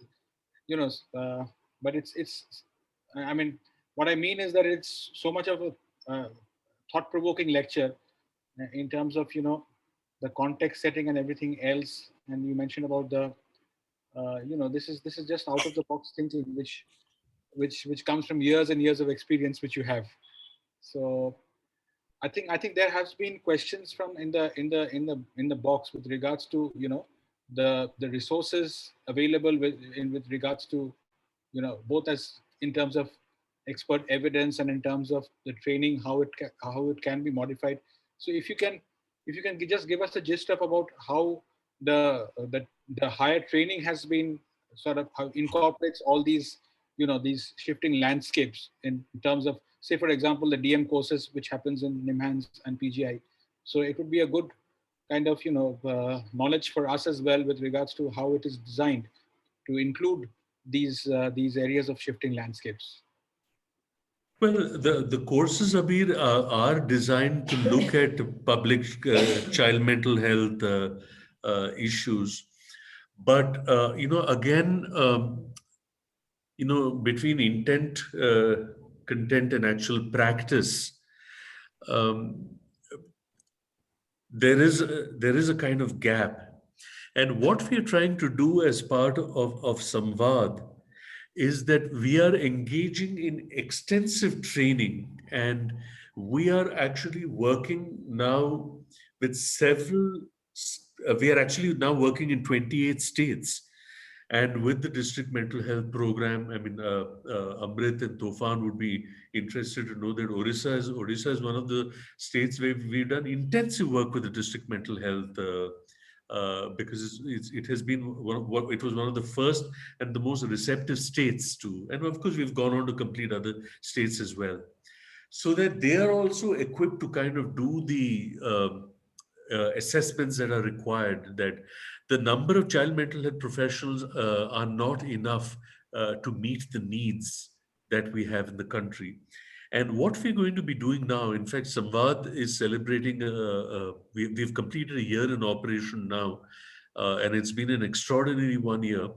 but it's. I mean, what I mean is that it's so much of a thought-provoking lecture in terms of the context setting and everything else. And you mentioned about the this is just out of the box thinking, which comes from years and years of experience which you have. So I think there has been questions from in the box with regards to the resources available with regards to both as in terms of expert evidence and in terms of the training, how it can be modified. So if you can just give us a gist of about how the higher training has been sort of how incorporates all these these shifting landscapes in terms of, say for example, the DM courses which happens in NIMHANS and PGI. So it would be a good kind of knowledge for us as well with regards to how it is designed to include these areas of shifting landscapes. Well, the courses, Abir, are designed to look at public child mental health issues. But, again, between intent, content, and actual practice, um, there is a kind of gap. And what we are trying to do as part of Samvad is that we are engaging in extensive training, and we are actually working now with we are actually now working in 28 states. And with the district mental health program, I mean, Amrit and Tofan would be interested to know that Orissa is one of the states where we've done intensive work with the district mental health because it has been it was one of the first and the most receptive states to, and of course we've gone on to complete other states as well, so that they are also equipped to kind of do the assessments that are required, that the number of child mental health professionals are not enough to meet the needs that we have in the country. And what we're going to be doing now, in fact, Samvad is celebrating, we've completed a year in operation now, and it's been an extraordinary 1 year.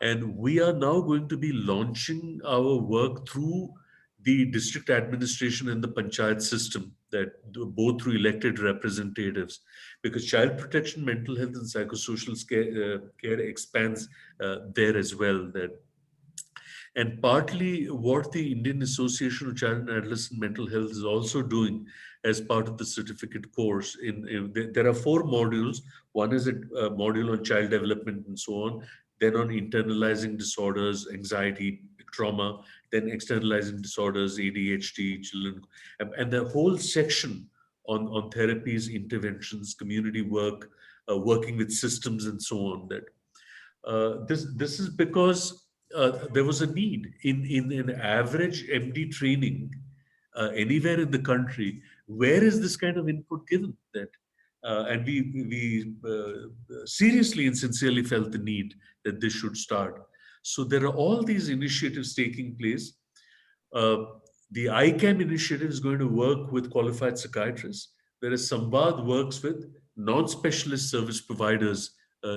And we are now going to be launching our work through the district administration and the panchayat system, that both through elected representatives, because child protection, mental health, and psychosocial care expands there as well. And partly what the Indian Association of Child and Adolescent Mental Health is also doing as part of the certificate course. There are 4 modules. One is a module on child development and so on, then on internalizing disorders, anxiety, trauma, then externalizing disorders, ADHD, children, and the whole section on therapies, interventions, community work, working with systems and so on. That this is because there was a need in an average MD training anywhere in the country. Where is this kind of input given? That and we seriously and sincerely felt the need that this should start. So there are all these initiatives taking place. Uh, the ICAM initiative is going to work with qualified psychiatrists, whereas Samvad works with non-specialist service providers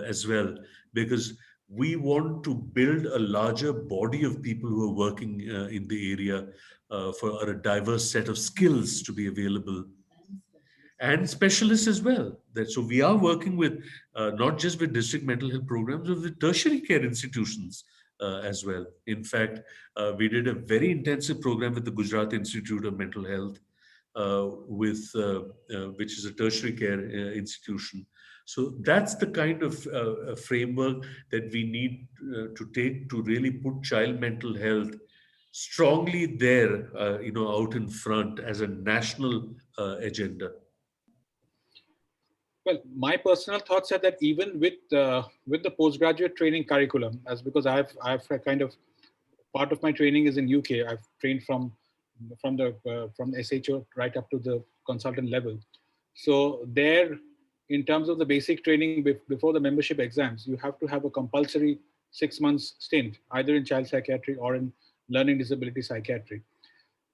as well, because we want to build a larger body of people who are working in the area for a diverse set of skills to be available, and specialists as well. So we are working with not just with district mental health programs, but with tertiary care institutions as well. In fact, we did a very intensive program with the Gujarat Institute of Mental Health, which is a tertiary care institution. So that's the kind of framework that we need to take to really put child mental health strongly there, out in front as a national agenda. Well, my personal thoughts are that even with the postgraduate training curriculum, as because I've kind of part of my training is in UK. I've trained from the SHO right up to the consultant level. So there, in terms of the basic training before the membership exams, you have to have a compulsory 6 months stint, either in child psychiatry or in learning disability psychiatry.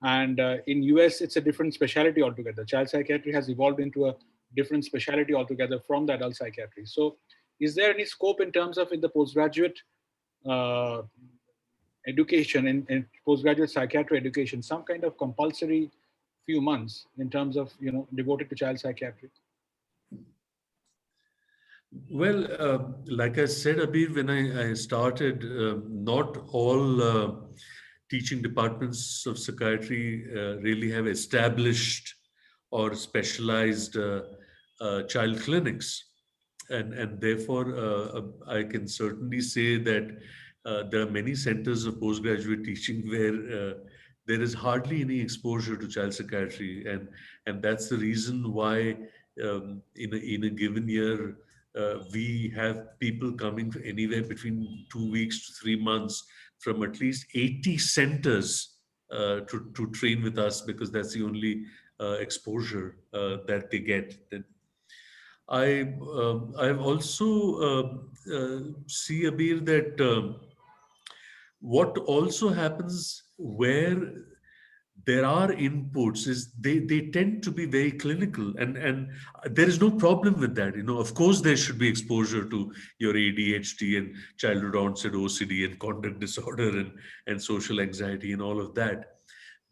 And in US, it's a different specialty altogether. Child psychiatry has evolved into a different specialty altogether from the adult psychiatry. So is there any scope in terms of in the postgraduate education, in postgraduate psychiatry education, some kind of compulsory few months in terms of, devoted to child psychiatry? Well, like I said, Abir, when I started, not all teaching departments of psychiatry really have established or specialized child clinics. And therefore, I can certainly say that there are many centers of postgraduate teaching where there is hardly any exposure to child psychiatry. And that's the reason why in a given year, we have people coming anywhere between 2 weeks to 3 months from at least 80 centers to train with us, because that's the only exposure that they get. I've also see, Abir, that what also happens where there are inputs is they tend to be very clinical, and there is no problem with that. Of course there should be exposure to your ADHD and childhood onset OCD and conduct disorder and social anxiety and all of that.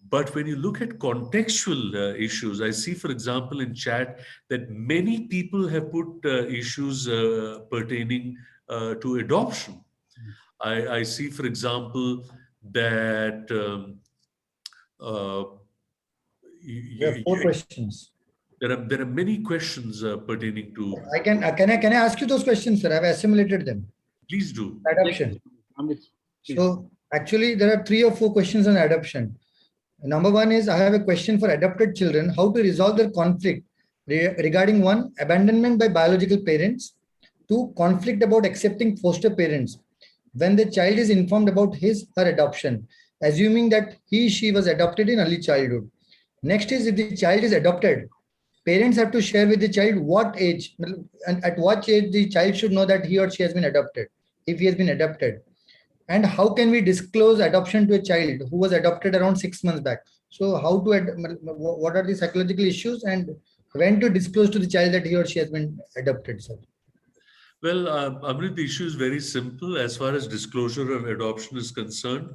But when you look at contextual issues, I see, for example, in chat that many people have put issues pertaining to adoption. I see, for example, that There are 4 questions. there are many questions pertaining to. Can I ask you those questions, sir? I've assimilated them. Please do. Adoption. Yes. So actually, there are 3 or 4 questions on adoption. Number 1 is, I have a question for adopted children: how to resolve their conflict regarding 1, abandonment by biological parents; to conflict about accepting foster parents when the child is informed about her adoption, assuming that she was adopted in early childhood. Next is if the child is adopted, parents have to share with the child what age and at what age the child should know that he or she has been adopted, if he has been adopted. And how can we disclose adoption to a child who was adopted around 6 months back? So how to, what are the psychological issues and when to disclose to the child that he or she has been adopted, sir? Well, Amrit, the issue is very simple. As far as disclosure of adoption is concerned,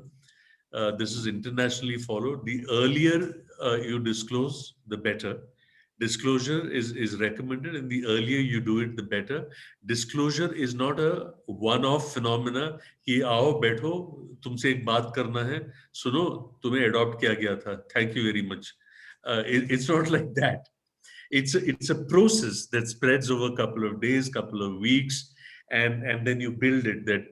this is internationally followed. The earlier you disclose, the better. Disclosure is recommended, and the earlier you do it, the better. Disclosure is not a one-off phenomena. कि आओ बैठो, तुमसे एक बात करना है, सुनो, तुम्हें adopt किया गया था. Thank you very much. It's not like that. It's a process that spreads over a couple of days, couple of weeks, and then you build it.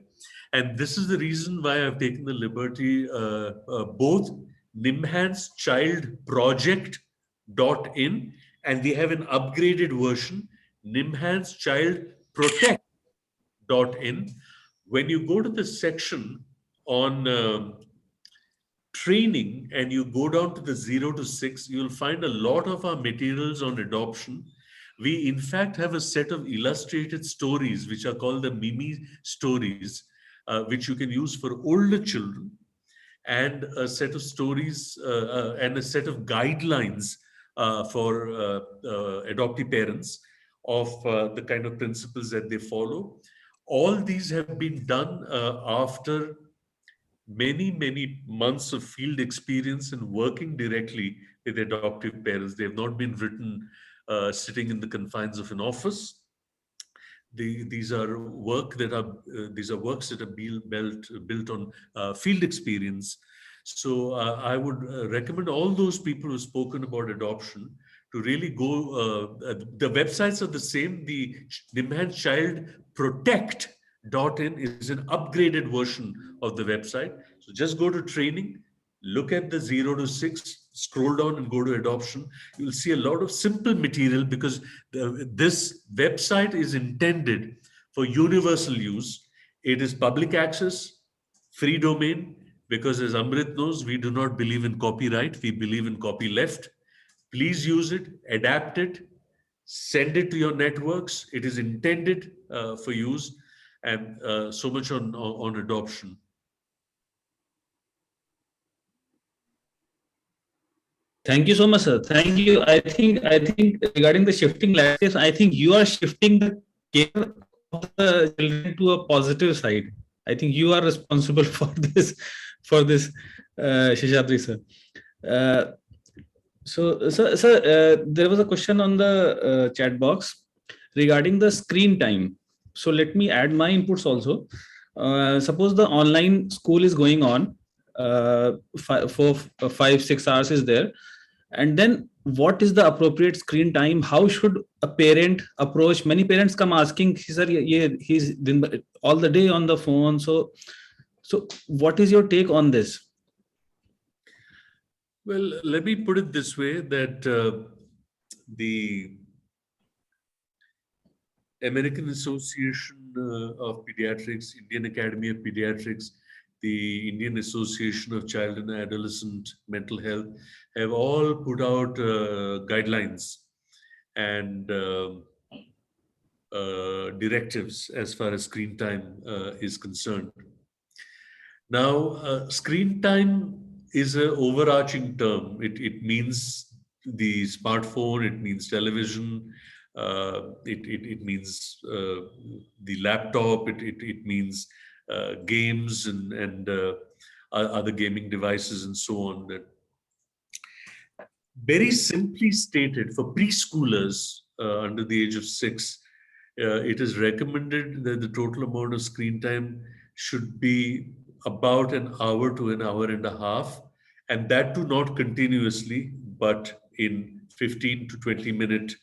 And this is the reason why I've taken the liberty. Both Nimhan's Child Project.in, and we have an upgraded version, Nimhan's Child Protect.in. When you go to the section on training and you go down to the 0 to 6, you'll find a lot of our materials on adoption. We in fact have a set of illustrated stories which are called the Mimi stories, which you can use for older children, and a set of stories and a set of guidelines for adoptee parents of the kind of principles that they follow. All these have been done after many months of field experience and working directly with adoptive parents. They have not been written sitting in the confines of an office. These are works that are built on field experience. So I would recommend all those people who've spoken about adoption to really go. The websites are the same. The Nimhan Child Protect.in is an upgraded version of the website. So just go to training, look at the 0 to 6, scroll down and go to adoption. You'll see a lot of simple material because this website is intended for universal use. It is public access, free domain, because as Amrit knows, we do not believe in copyright, we believe in copyleft. Please use it, adapt it, send it to your networks. It is intended for use, and so much on adoption. Thank you so much, sir. Thank you. I think regarding the shifting landscapes, I think you are shifting the care of the children to a positive side. I think you are responsible for this, Sheshadri sir. Sir, there was a question on the chat box regarding the screen time. So let me add my inputs also. Suppose the online school is going on, 5-6 hours is there, and then what is the appropriate screen time? How should a parent approach? Many parents come asking, sir, he's been all the day on the phone. So what is your take on this? Well, let me put it this way, that the American Association of Pediatrics, Indian Academy of Pediatrics, the Indian Association of Child and Adolescent Mental Health have all put out guidelines and directives as far as screen time is concerned. Now, screen time is an overarching term. It means the smartphone, it means television, it means the laptop, it means games and other gaming devices and so on. Very simply stated, for preschoolers under the age of 6, it is recommended that the total amount of screen time should be about an hour to an hour and a half, and that too not continuously, but in 15 to 20 minute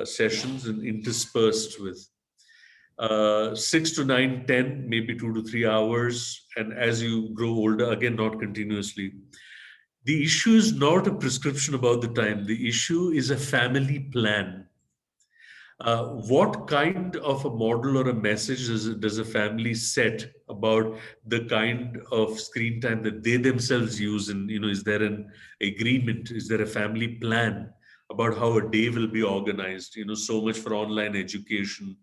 sessions and interspersed with 6 to 9, 10, maybe 2 to 3 hours. And as you grow older, again, not continuously. The issue is not a prescription about the time. The issue is a family plan. What kind of a model or a message does a family set about the kind of screen time that they themselves use? And, is there an agreement? Is there a family plan about how a day will be organized? So much for online education.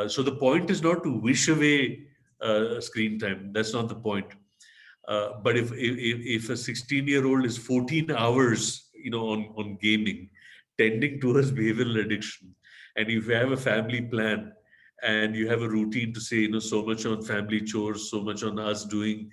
So the point is not to wish away screen time. That's not the point. But if a 16-year-old is 14 hours, on gaming, tending towards behavioral addiction, and if you have a family plan and you have a routine to say, so much on family chores, so much on us doing,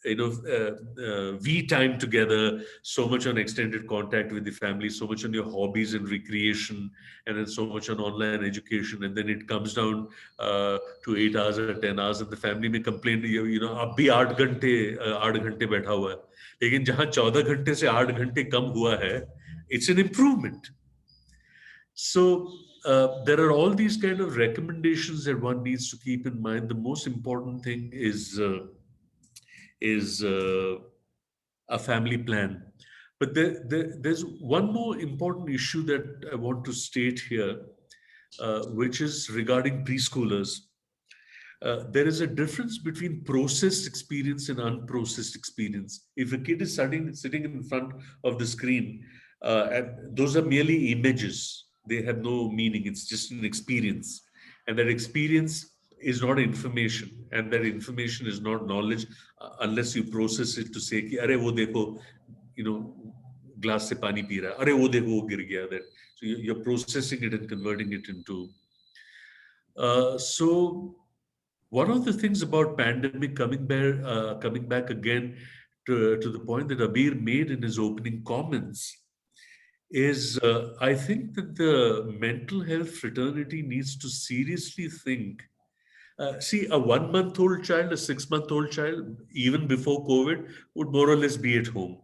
we time together, so much on extended contact with the family, so much on your hobbies and recreation, and then so much on online education, and then it comes down to 8 hours or 10 hours, and the family may complain, अब भी 8 घंटे बैठा हुआ है, लेकिन जहां 14 घंटे से 8 घंटे कम हुआ है, it's an improvement. So there are all these kind of recommendations that one needs to keep in mind. The most important thing is a family plan. But there's one more important issue that I want to state here, which is regarding preschoolers. There is a difference between processed experience and unprocessed experience. If a kid is sitting in front of the screen, and those are merely images, they have no meaning, it's just an experience. And that experience is not information, and that information is not knowledge unless you process it to say, कि, अरे वो देखो, glass se pani pee raha hai, अरे वो देखो वो गिर गया. That so you're processing it and converting it into. So one of the things about pandemic coming back again to the point that Abir made in his opening comments is I think that the mental health fraternity needs to seriously think. See, a 1-month-old child, a 6-month-old child, even before COVID, would more or less be at home.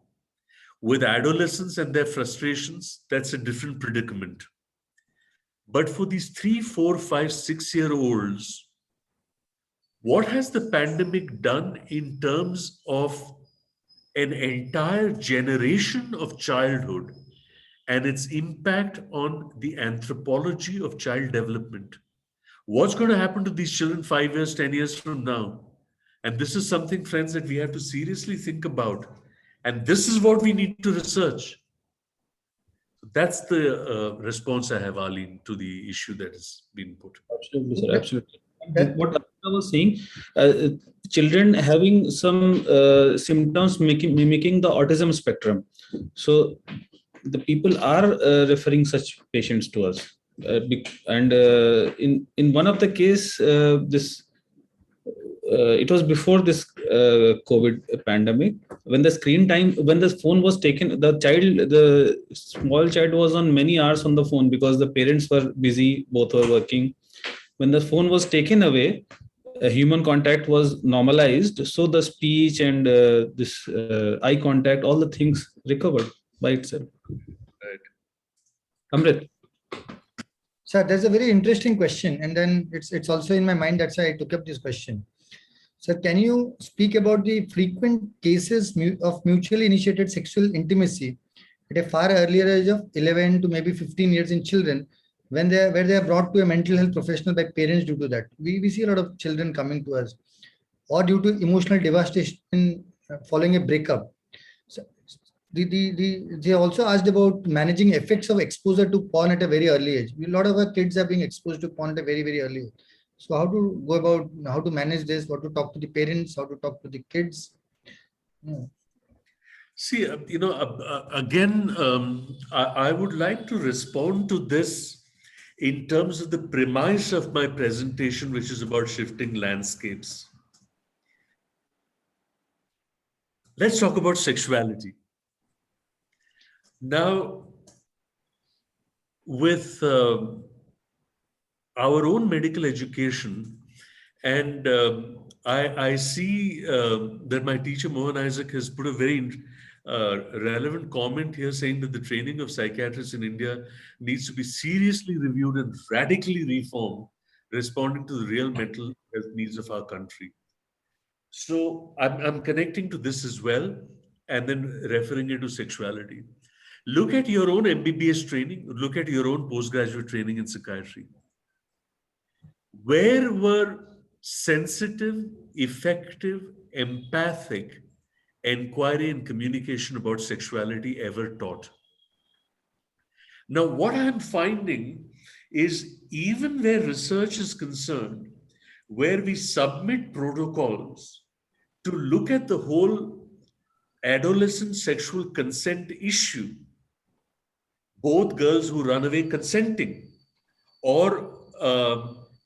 With adolescents and their frustrations, that's a different predicament. But for these 3, 4, 5, 6-year-olds, what has the pandemic done in terms of an entire generation of childhood and its impact on the anthropology of child development? What's going to happen to these children 5 years, 10 years from now? And this is something, friends, that we have to seriously think about. And this is what we need to research. That's the response I have, Aline, to the issue that has been put. Absolutely, sir. Absolutely. What I was saying, children having some symptoms mimicking the autism spectrum. So the people are referring such patients to us. And in one of the case, it was before this COVID pandemic, when the screen time, when the phone was taken, the small child was on many hours on the phone because the parents were busy, both were working. When the phone was taken away, human contact was normalized. So the speech and this eye contact, all the things recovered by itself. Right. Amrit. Sir, there's a very interesting question, and then it's also in my mind. That's why I took up this question. Sir, can you speak about the frequent cases of mutually initiated sexual intimacy at a far earlier age of 11 to maybe 15 years in children, where they are brought to a mental health professional by parents due to that? We see a lot of children coming to us, or due to emotional devastation following a breakup. So they also asked about managing effects of exposure to porn at a very early age. A lot of our kids are being exposed to porn at a very, very early age. So how to go about, how to manage this, what to talk to the parents, how to talk to the kids? Yeah. See, again, I would like to respond to this in terms of the premise of my presentation, which is about shifting landscapes. Let's talk about sexuality. Now, with our own medical education, and I see that my teacher Mohan Isaac has put a very relevant comment here, saying that the training of psychiatrists in India needs to be seriously reviewed and radically reformed, responding to the real mental health needs of our country. So I'm connecting to this as well, and then referring it to sexuality. Look at your own MBBS training, look at your own postgraduate training in psychiatry. Where were sensitive, effective, empathic inquiry and communication about sexuality ever taught? Now, what I'm finding is even where research is concerned, where we submit protocols to look at the whole adolescent sexual consent issue, both girls who run away consenting or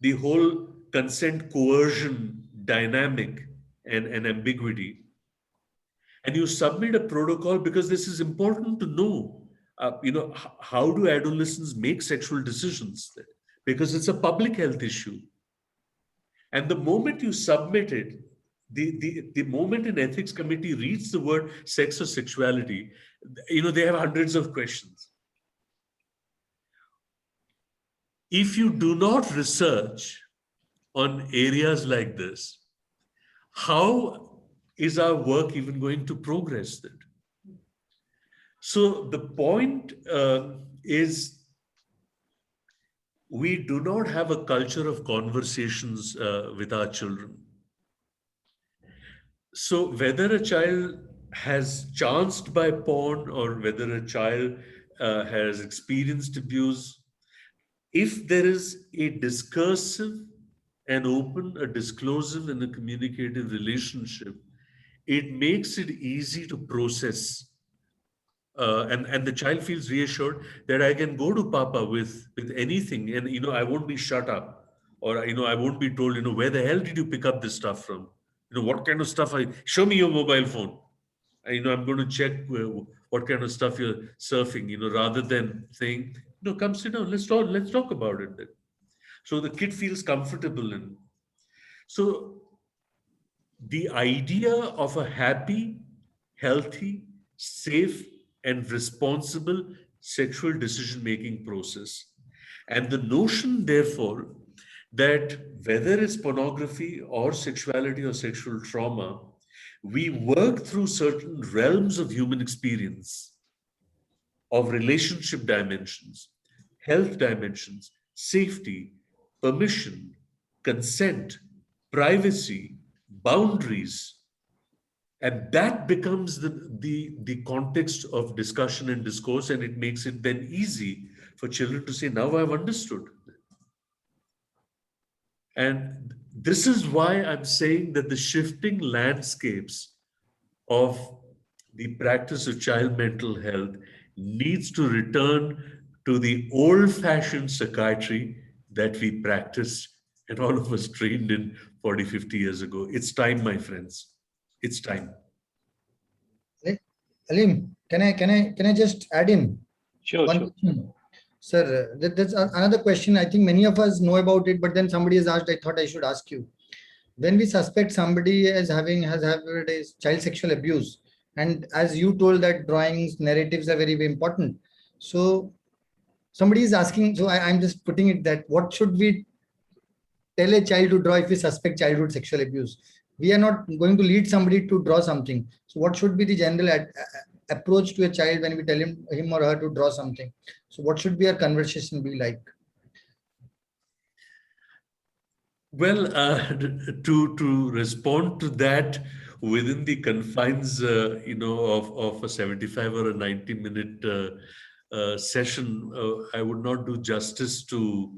the whole consent coercion dynamic and ambiguity, and you submit a protocol because this is important to know. How do adolescents make sexual decisions? Because it's a public health issue. And the moment you submit it, the moment an ethics committee reads the word sex or sexuality, they have hundreds of questions. If you do not research on areas like this, how is our work even going to progress then? So the point is, we do not have a culture of conversations with our children. So whether a child has chanced by porn or whether a child has experienced abuse, if there is a discursive and open, a disclosive and a communicative relationship, it makes it easy to process. And the child feels reassured that I can go to Papa with anything, and I won't be shut up, or I won't be told, where the hell did you pick up this stuff from? What kind of stuff? Show me your mobile phone. I'm going to check what kind of stuff you're surfing. Rather than saying, come sit down, let's talk about it then. So the kid feels comfortable in. So the idea of a happy, healthy, safe, and responsible sexual decision-making process. And the notion, therefore, that whether it's pornography or sexuality or sexual trauma, we work through certain realms of human experience, of relationship dimensions, health dimensions, safety, permission, consent, privacy, boundaries. And that becomes the context of discussion and discourse, and it makes it then easy for children to say, now I've understood. And this is why I'm saying that the shifting landscapes of the practice of child mental health needs to return to the old-fashioned psychiatry that we practiced and all of us trained in 40, 50 years ago. It's time, my friends. It's time. Alim, can I just add in? Sure, One sure. question. Sir, that's another question. I think many of us know about it, but then somebody has asked, I thought I should ask you. When we suspect somebody as has had a child sexual abuse, and as you told that drawings, narratives are very, very important. So somebody is asking, so I'm just putting it that what should we tell a child to draw if we suspect childhood sexual abuse? We are not going to lead somebody to draw something. So what should be the general approach to a child when we tell him or her to draw something? So what should be our conversation be like? Well, to respond to that within the confines, of a 75 or a 90-minute session, I would not do justice to.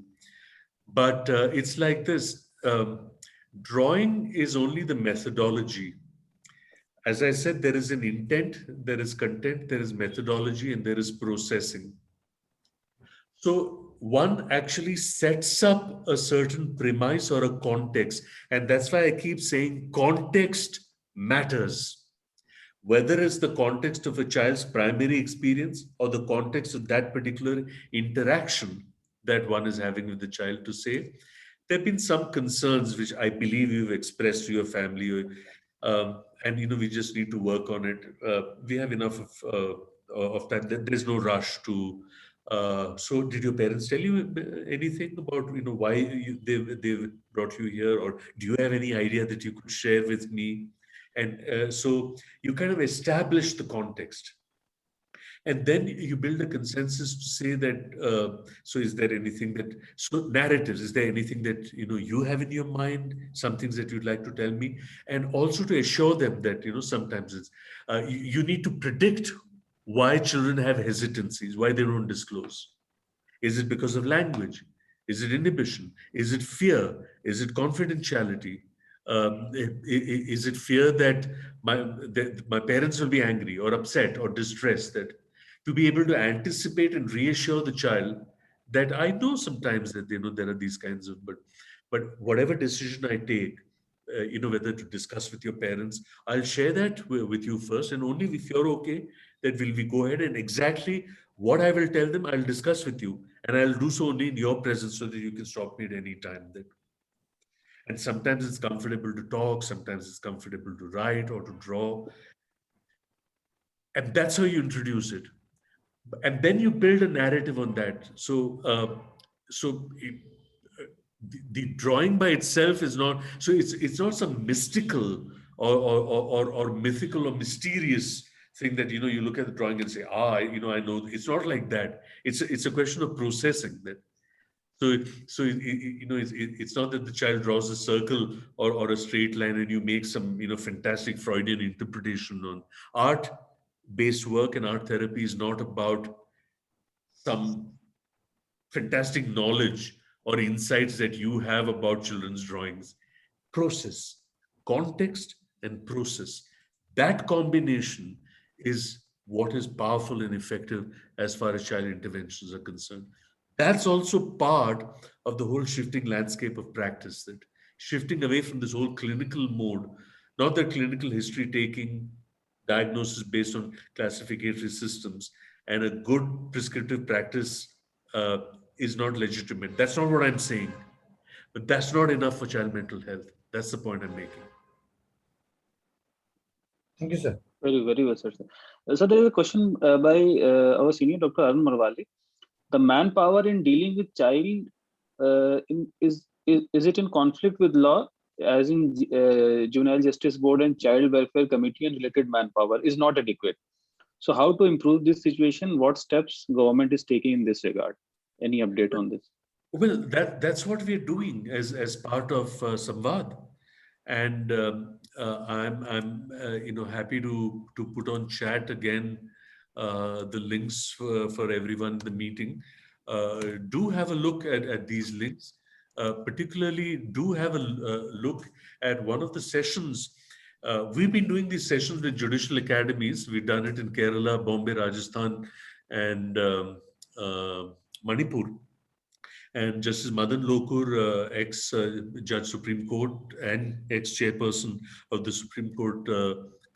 But it's like this. Drawing is only the methodology. As I said, there is an intent, there is content, there is methodology, and there is processing. So one actually sets up a certain premise or a context. And that's why I keep saying context matters. Whether it's the context of a child's primary experience or the context of that particular interaction that one is having with the child, to say, there have been some concerns which I believe you've expressed to your family, and we just need to work on it. We have enough of time. There's no rush to. So, did your parents tell you anything about why they brought you here, or do you have any idea that you could share with me? And so you kind of establish the context. And then you build a consensus to say that, so is there anything that, so narratives, is there anything that, you have in your mind, some things that you'd like to tell me? And also to assure them that, sometimes it's, you need to predict why children have hesitancies, why they don't disclose. Is it because of language? Is it inhibition? Is it fear? Is it confidentiality? Is it fear that my parents will be angry or upset or distressed? That to be able to anticipate and reassure the child that I know sometimes that there are these kinds of, but whatever decision I take, whether to discuss with your parents, I'll share that with you first, and only if you're okay, that will we go ahead and exactly what I will tell them, I'll discuss with you, and I'll do so only in your presence so that you can stop me at any time. And sometimes it's comfortable to talk, sometimes it's comfortable to write or to draw, and that's how you introduce it. And then you build a narrative on that. The drawing by itself is not, so it's not some mystical or mythical or mysterious thing that you look at the drawing and say, I know. It's not like that. It's a question of processing that. It's not that the child draws a circle or a straight line and you make some fantastic Freudian interpretation on art. Based work and art therapy is not about some fantastic knowledge or insights that you have about children's drawings. Process, context, and process. That combination is what is powerful and effective as far as child interventions are concerned. That's also part of the whole shifting landscape of practice, that shifting away from this whole clinical mode, not the clinical history taking, diagnosis based on classificatory systems, and a good prescriptive practice uh, is not legitimate. That's not what I'm saying. But that's not enough for child mental health. That's the point I'm making. Thank you, sir. Very, very well, sir. So there is a question by our senior Dr. Arun Marwali. The manpower in dealing with child is it in conflict with law, as in Juvenile Justice Board and Child Welfare Committee and related manpower is not adequate. So how to improve this situation? What steps government is taking in this regard? Any update on this? Well, that's what we're doing as part of Samvad, and I'm happy to put on chat again the links for everyone in the meeting. Do have a look at these links. Particularly, do have a look at one of the sessions. We've been doing these sessions with judicial academies. We've done it in Kerala, Bombay, Rajasthan, and Manipur. And Justice Madan Lokur, ex-Judge Supreme Court and ex-chairperson of the Supreme Court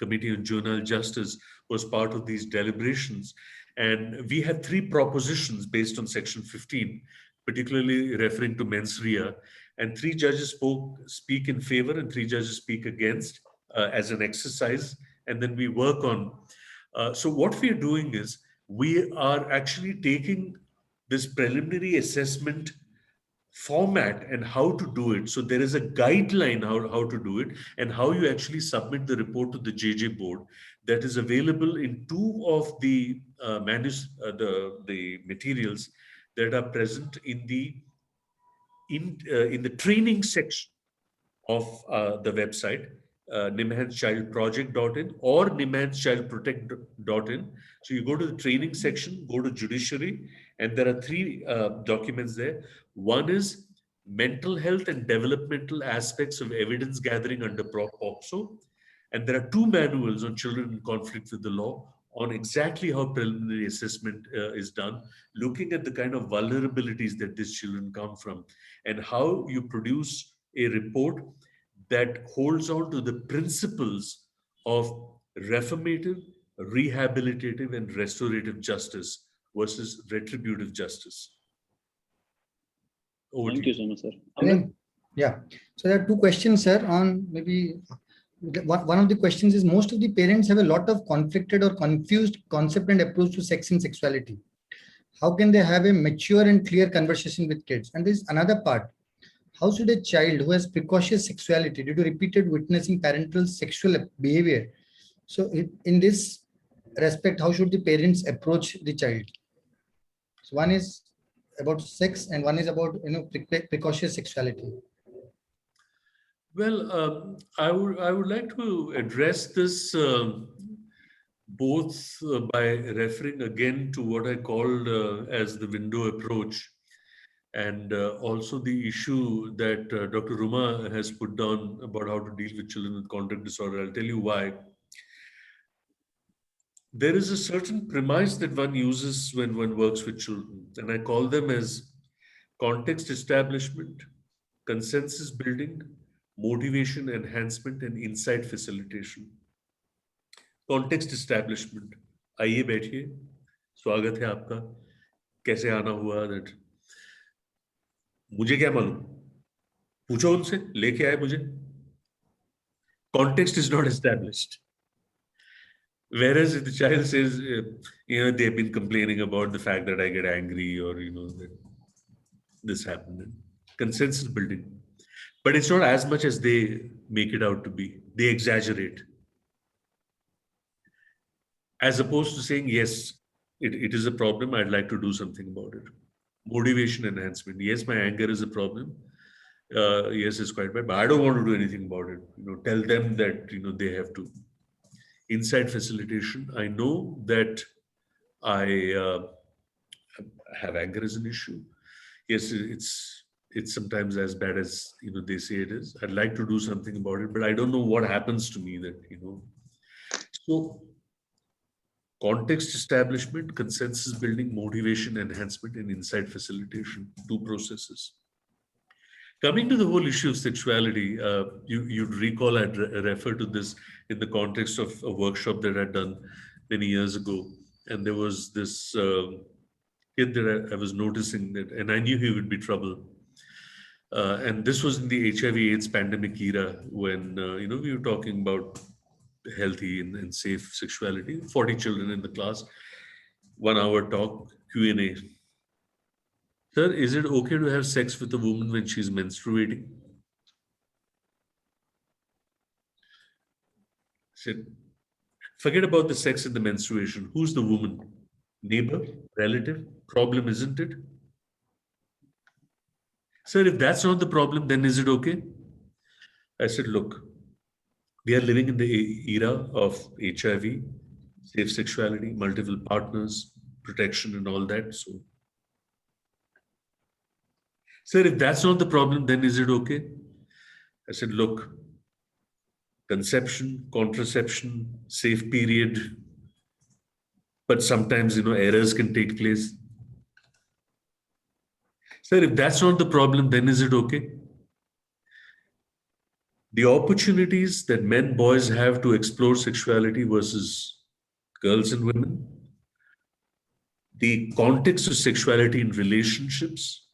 Committee on Juvenile Justice, was part of these deliberations. And we had 3 propositions based on Section 15, particularly referring to mens rea. And 3 judges speak in favor and 3 judges speak against as an exercise. And then we work on. So what we are doing is we are actually taking this preliminary assessment format and how to do it. So there is a guideline how to do it and how you actually submit the report to the JJ board that is available in 2 of the the materials that are present in the training section of the website, nimhanschildproject.in or nimhanschildprotect.in. So you go to the training section, go to judiciary, and there are 3 documents there. One is mental health and developmental aspects of evidence gathering under POCSO. And there are 2 manuals on children in conflict with the law on exactly how preliminary assessment is done, looking at the kind of vulnerabilities that these children come from and how you produce a report that holds on to the principles of reformative, rehabilitative, and restorative justice versus retributive justice. Over Thank to you so much, sir. Yeah. So there are 2 questions, sir, on maybe one of the questions is most of the parents have a lot of conflicted or confused concept and approach to sex and sexuality. How can they have a mature and clear conversation with kids? And there's another part. How should a child who has precocious sexuality due to repeated witnessing parental sexual behavior? So in this, respect, how should the parents approach the child? So one is about sex and one is about, precocious sexuality. Well, I would like to address this both by referring again to what I called as the window approach, and also the issue that Dr. Ruma has put down about how to deal with children with conduct disorder. I'll tell you why. There is a certain premise that one uses when one works with children, and I call them as context establishment, consensus building, motivation enhancement, and insight facilitation. Context establishment, आइए बैठिए, स्वागत है आपका, कैसे आना हुआ, that मुझे क्या मालूम, पूछो उनसे, लेके आए मुझे. Context is not established. Whereas if the child says, they've been complaining about the fact that I get angry, or that this happened, consensus building, but it's not as much as they make it out to be. They exaggerate. As opposed to saying, yes, it is a problem, I'd like to do something about it. Motivation enhancement. Yes, my anger is a problem. Yes, it's quite bad, but I don't want to do anything about it. Tell them that, they have to. Insight facilitation. I know that I have anger as an issue. Yes, it's sometimes as bad as, they say it is. I'd like to do something about it, but I don't know what happens to me that, So, context establishment, consensus building, motivation enhancement, and insight facilitation, 2 processes. Coming to the whole issue of sexuality, you'd recall I'd refer to this in the context of a workshop that I'd done many years ago. And there was this kid that I was noticing that, and I knew he would be trouble. And this was in the HIV/AIDS pandemic era when, we were talking about healthy and safe sexuality. 40 children in the class, 1 hour talk, Q&A. Sir, is it okay to have sex with a woman when she's menstruating? I said, forget about the sex and the menstruation. Who's the woman? Neighbor? Relative? Problem, isn't it? Sir, if that's not the problem, then is it okay? I said, look, we are living in the era of HIV, safe sexuality, multiple partners, protection and all that. So, sir, if that's not the problem, then is it okay? I said, look, conception, contraception, safe period, but sometimes, errors can take place. Sir, if that's not the problem, then is it okay? The opportunities that men, boys have to explore sexuality versus girls and women, the context of sexuality in relationships,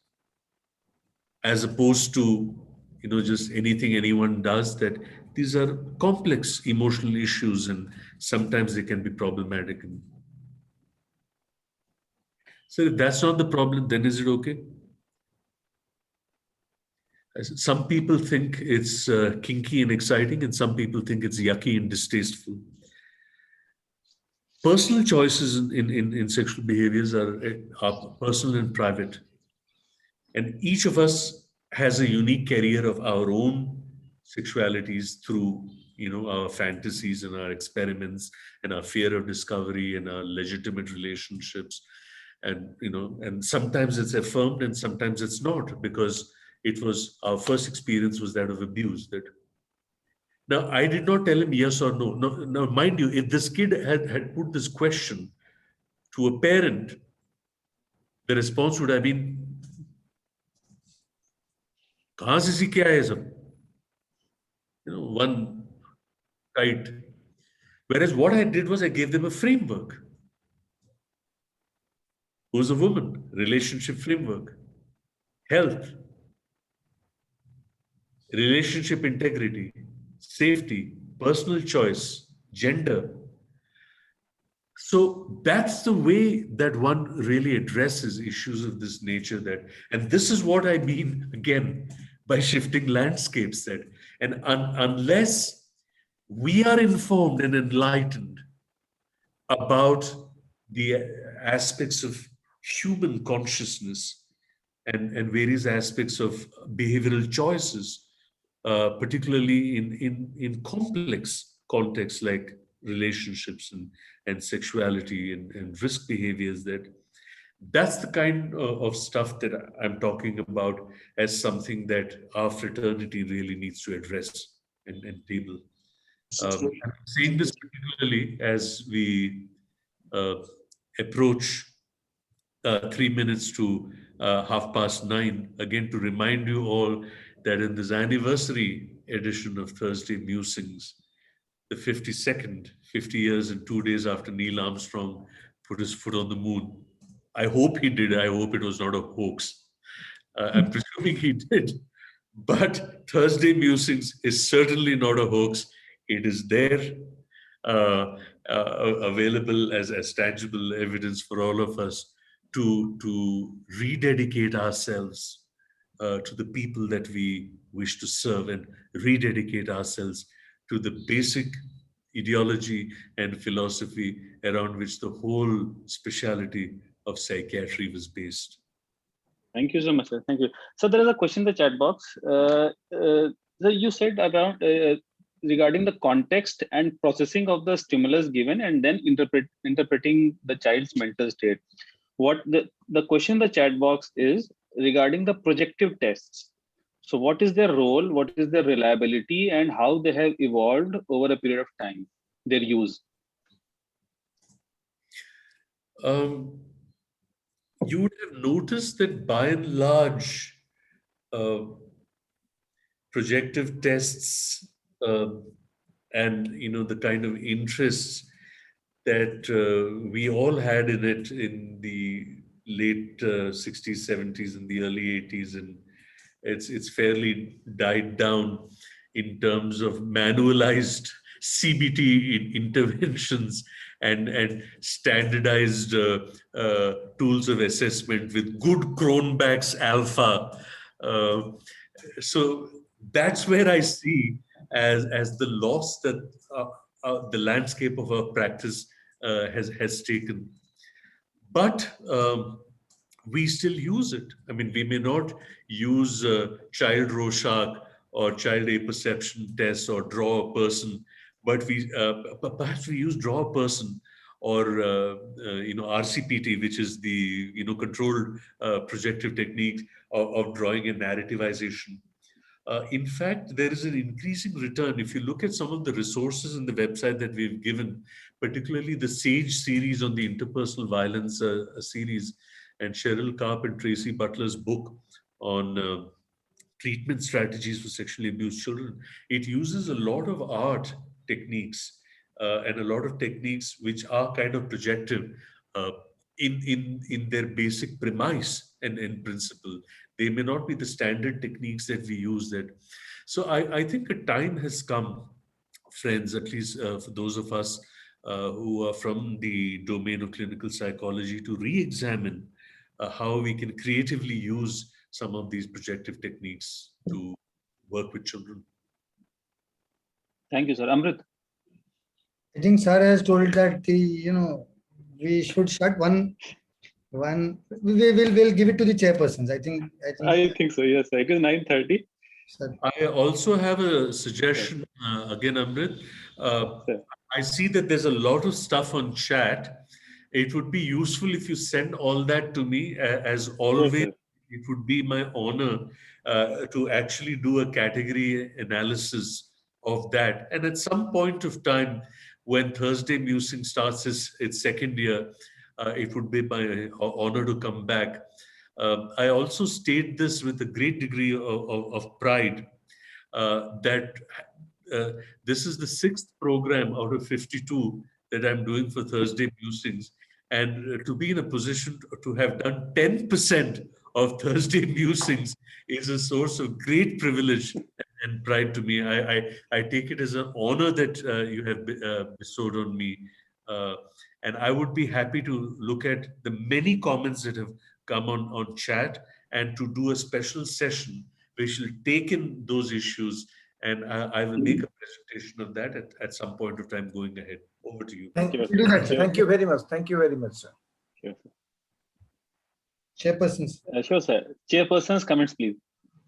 as opposed to, just anything anyone does, that these are complex emotional issues and sometimes they can be problematic. So if that's not the problem, then is it okay? I said, some people think it's kinky and exciting, and some people think it's yucky and distasteful. Personal choices in sexual behaviors are personal and private. And each of us has a unique career of our own sexualities through, our fantasies and our experiments and our fear of discovery and our legitimate relationships. And, and sometimes it's affirmed and sometimes it's not, because it was our first experience was that of abuse. That now I did not tell him yes or no. Now, mind you, if this kid had put this question to a parent, the response would have been, "Kahan se seekh ke aaye sab?" One kite. Whereas what I did was I gave them a framework. Who's a woman? Relationship framework. Health. Relationship integrity. Safety. Personal choice. Gender. So that's the way that one really addresses issues of this nature. And this is what I mean, again, by shifting landscapes. And unless we are informed and enlightened, about the aspects of human consciousness and various aspects of behavioral choices, particularly in complex contexts like relationships and sexuality and risk behaviors. That's the kind of stuff that I'm talking about as something that our fraternity really needs to address and table. I'm saying this particularly as we uh, approach 3 minutes to 9:30, again to remind you all that in this anniversary edition of Thursday Musings, the 52nd, 50 years and 2 days after Neil Armstrong put his foot on the moon. I hope he did. I hope it was not a hoax. I'm presuming he did. But Thursday Musings is certainly not a hoax. It is there, uh, available as tangible evidence for all of us to rededicate ourselves to the people that we wish to serve and rededicate ourselves to the basic ideology and philosophy around which the whole speciality of psychiatry was based. Thank you so much, sir. Thank you. So there is a question in the chat box. So you said about regarding the context and processing of the stimulus given and then interpreting the child's mental state. What the question in the chat box is regarding the projective tests. So what is their role? What is their reliability and how they have evolved over a period of time, their use? You would have noticed that by and large, uh, projective tests and the kind of interests that we all had in it in the late 60s, 70s, and the early 80s, and it's fairly died down in terms of manualized CBT interventions and standardized tools of assessment with good Cronbach's alpha. Uh, so that's where I see as the loss that the landscape of our practice has taken. But we still use it. I mean, we may not use child Rorschach or child apperception tests or draw a person, but perhaps we use draw a person or RCPT, which is the controlled projective technique of drawing and narrativization. In fact, there is an increasing return. If you look at some of the resources in the website that we've given, particularly the SAGE series on the interpersonal violence series, and Cheryl Karp and Tracy Butler's book on treatment strategies for sexually abused children, it uses a lot of art techniques and a lot of techniques which are kind of projective uh, in their basic premise and principle. They may not be the standard techniques that we use. So I think a time has come, friends, at least for those of us who are from the domain of clinical psychology, to re-examine how we can creatively use some of these projective techniques to work with children. Thank you, sir. Amrit. I think Sir has told that we should shut one. We'll give it to the chairpersons. I think So. Yes, sir. It is 9:30. Sir. I also have a suggestion again, Amrit. I see that there's a lot of stuff on chat. It would be useful if you send all that to me. As always, Yes, it would be my honor to actually do a category analysis of that. And at some point of time, when Thursday Musing starts its second year, it would be my honor to come back. I also state this with a great degree of pride that this is the 6th program out of 52 that I'm doing for Thursday Musings. And to be in a position to have done 10% of Thursday Musings is a source of great privilege and pride to me. I take it as an honor that you have bestowed on me. And I would be happy to look at the many comments that have come on chat and to do a special session which will take in those issues And I will make a presentation of that at some point of time going ahead. Over to you. Thank, Sure, Do that, sir. thank you very much. Thank you very much, sir. sure, Chairpersons. sure, sir. Chairperson's comments, please.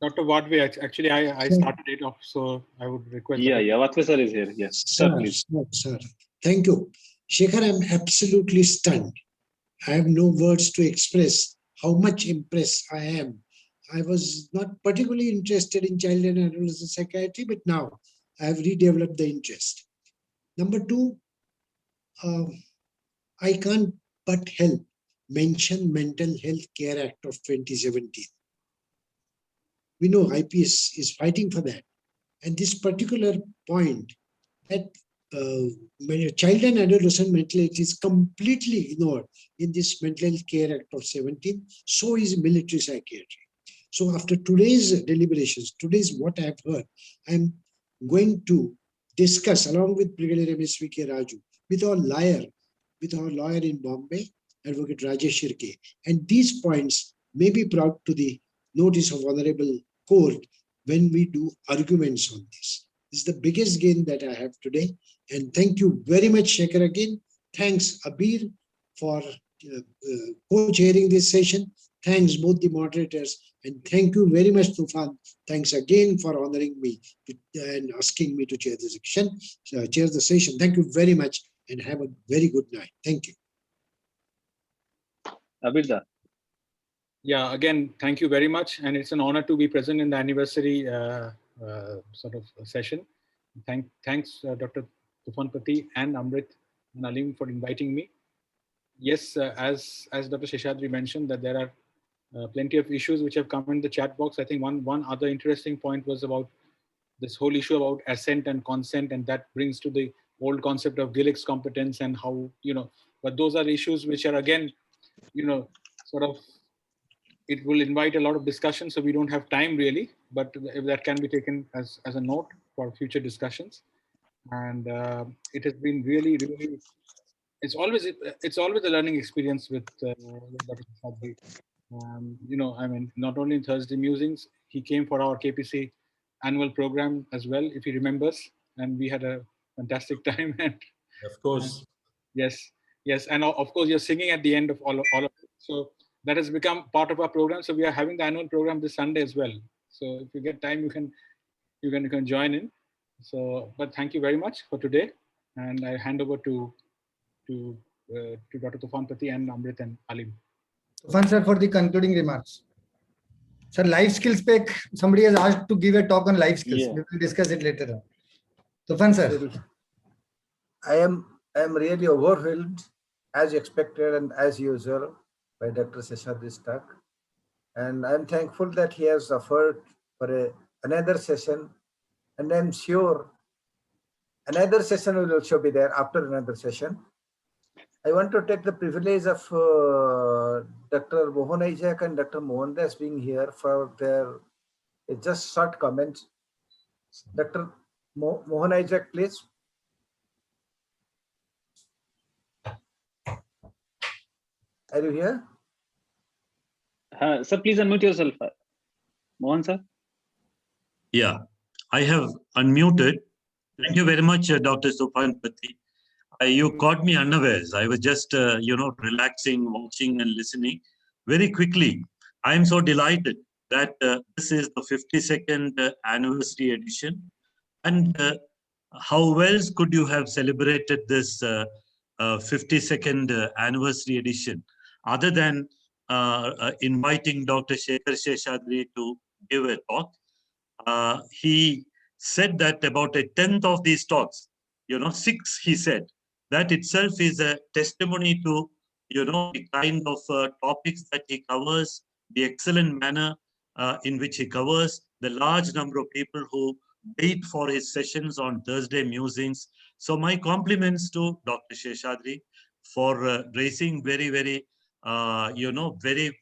Dr. Wadhwe, actually, I Sure. started it off, so I would request. Yeah, Dr. yeah. Vatve sir is here. Yes, sir, Sir, please. sir. Thank you. Shekhar, I'm absolutely stunned. I have no words to express how much impressed I am. I was not particularly interested in child and adolescent psychiatry, but now I have redeveloped the interest. Number two, I can't but help mention Mental Health Care Act of 2017. We know IPS is fighting for that. And this particular point that child and adolescent mental health is completely ignored in this Mental Health Care Act of 17, so is military psychiatry. So after today's deliberations, today's what I have heard, I'm going to discuss along with Brigadier MSVK Raju with our lawyer in Bombay, Advocate Rajesh Shirke. And these points may be brought to the notice of Honorable Court when we do arguments on this. This is the biggest gain that I have today. And thank you very much, Shekhar, again. Thanks, Abir, for co-chairing this session. Thanks, both the moderators. And thank you very much, Tufan. Thanks again for honoring me and asking me to chair the session. Thank you very much and have a very good night. Thank you. Abirda. Yeah, again, thank you very much. And it's an honor to be present in the anniversary sort of session. Thanks, Dr. Tufan Pati and Amrit and Alim for inviting me. Yes, as Dr. Seshadri mentioned, that there are plenty of issues which have come in the chat box. I think one other interesting point was about this whole issue about assent and consent, and that brings to the old concept of Gillick's competence and how, but those are issues which are again, sort of, it will invite a lot of discussion, so we don't have time really, but if that can be taken as a note for future discussions. And it has been really, it's always a learning experience with Dr. Sadri. I mean, not only in Thursday Musings, he came for our KPC annual program as well, if he remembers, and we had a fantastic time. And Of course. yes, and of course you're singing at the end of all of it. So that has become part of our program. So we are having the annual program this Sunday as well. So if you get time, you can join in. So, but thank you very much for today, and I hand over to Dr. Tufan Pati and Amrit and Alim. Tufan sir, for the concluding remarks. Sir, life skills spec, somebody has asked to give a talk on life skills. Yeah. We will discuss it later on. Tufan sir. I am really overwhelmed as expected and as usual by Dr. Seshadri's talk. And I'm thankful that he has offered for another session. And I'm sure another session will also be there after another session. I want to take the privilege of Dr. Mohan Isaac and Dr. Mohandas being here for their just short comments. Dr. Mohan Isaac, please. Are you here? Sir, please unmute yourself. Mohan sir. Yeah, I have unmuted. Thank you very much, Dr. Tufan Pati. You caught me unawares. I was just, relaxing, watching and listening. Very quickly, I am so delighted that this is the 52nd anniversary edition. And how else could you have celebrated this 52nd anniversary edition other than inviting Dr. Shekhar Sheshadri to give a talk? He said that about a tenth of these talks, 6, he said, that itself is a testimony to, the kind of topics that he covers, the excellent manner in which he covers, the large number of people who wait for his sessions on Thursday Musings. So my compliments to Dr. Sheshadri for raising very, very, very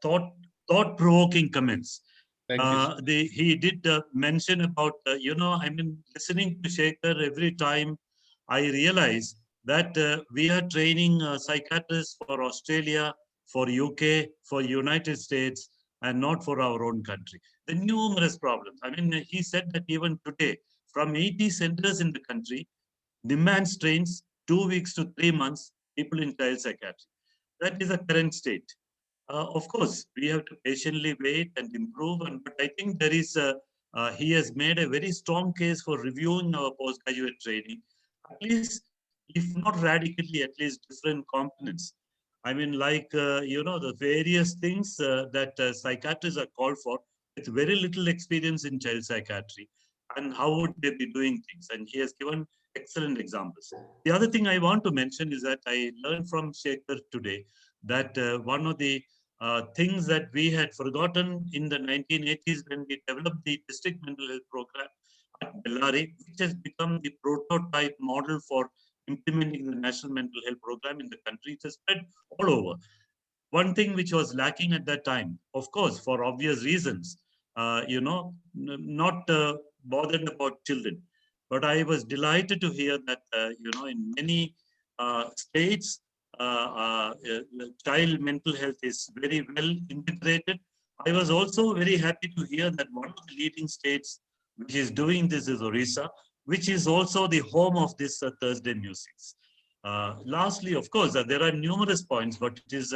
thought-provoking comments. Thank you. He did mention about, listening to Shekhar every time, I realize that we are training psychiatrists for Australia, for UK, for United States, and not for our own country. the numerous problems. I mean, he said that even today, from 80 centers in the country, demand strains 2 weeks to 3 months, people in child psychiatry. That is the current state. Of course, we have to patiently wait and improve. But I think there is he has made a very strong case for reviewing our postgraduate training, at least, if not radically, at least different components. I mean, like, the various things that psychiatrists are called for with very little experience in child psychiatry, and how would they be doing things? And he has given excellent examples. The other thing I want to mention is that I learned from Shekhar today that one of the things that we had forgotten in the 1980s when we developed the district mental health program at Bellary, which has become the prototype model for implementing the national mental health program in the country. It has spread all over. One thing which was lacking at that time, of course, for obvious reasons, not bothered about children. But I was delighted to hear that, in many states, child mental health is very well integrated. I was also very happy to hear that one of the leading states which is doing this is Orissa, which is also the home of this Thursday Musics. Lastly, of course, there are numerous points, but it is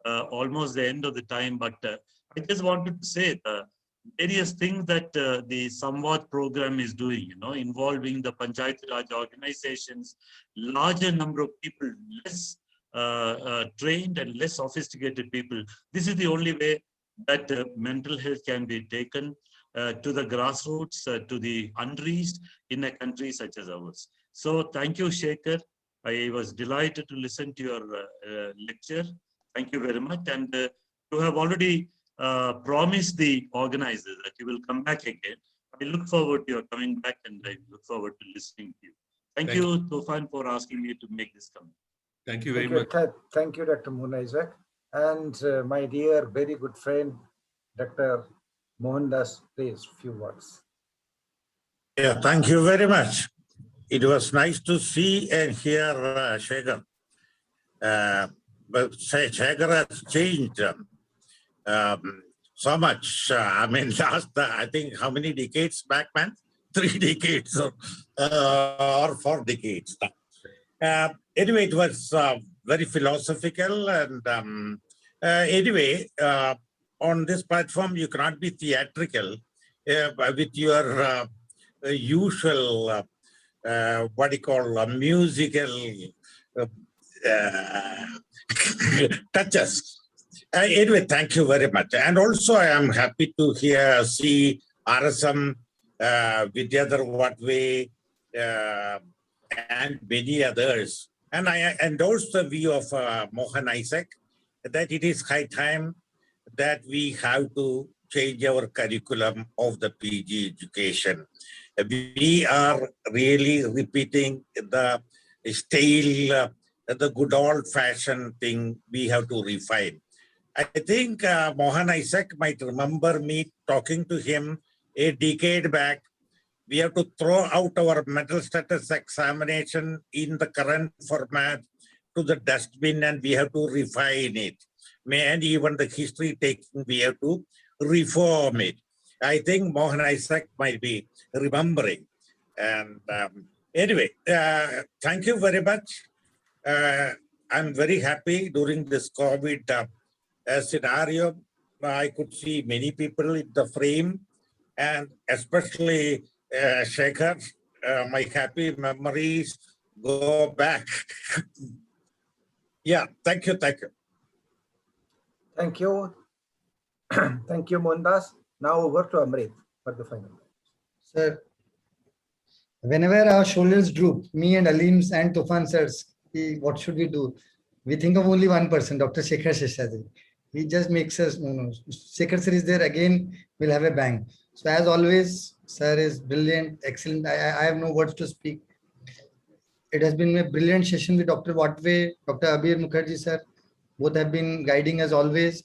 almost the end of the time. But I just wanted to say the various things that the Samvad program is doing, involving the Panchayat Raj organizations, larger number of people, less trained and less sophisticated people. This is the only way that mental health can be taken to the grassroots, to the unreached in a country such as ours. So thank you, Shekhar. I was delighted to listen to your lecture. Thank you very much. And you have already promised the organizers that you will come back again. I look forward to your coming back, and I look forward to listening to you. Thank you, Tufan, for asking me to make this comment. Thank you very much. Thank you, Dr. Moon Isaac. And my dear, very good friend, Dr. Mohandas, please, few words. Yeah, thank you very much. It was nice to see and hear Shekhar. But Shekhar has changed so much. I mean, last, I think, how many decades back, man? 3 decades or 4 decades. Anyway, it was very philosophical. And anyway, on this platform, you cannot be theatrical with your usual, what do you call, musical touches. Anyway, thank you very much. And also, I am happy to see RSM, Vidyadhar Vatve, and many others. And I endorse the view of Mohan Isaac that it is high time that we have to change our curriculum of the PG education. We are really repeating the stale, the good old-fashioned thing we have to refine. I think Mohan Isaac might remember me talking to him a decade back. We have to throw out our mental status examination in the current format to the dustbin, and we have to refine it. And even the history taking, we have to reform it. I think Mohan Isaac might be remembering. And anyway, thank you very much. I'm very happy during this COVID scenario. I could see many people in the frame, and especially Shekhar. My happy memories go back. Yeah, thank you, thank you. Thank you. Thank you, Mohandas. Now over to Amrit for the final. Sir, whenever our shoulders droop, me and Alim's and Tufan sirs, what should we do? We think of only one person, Dr. Shekhar Sheshadri. He just makes us, Shekhar sir is there again, we'll have a bang. So as always, sir is brilliant, excellent. I have no words to speak. It has been a brilliant session with Dr. Vatve, Dr. Abir Mukherjee sir. Both have been guiding us always.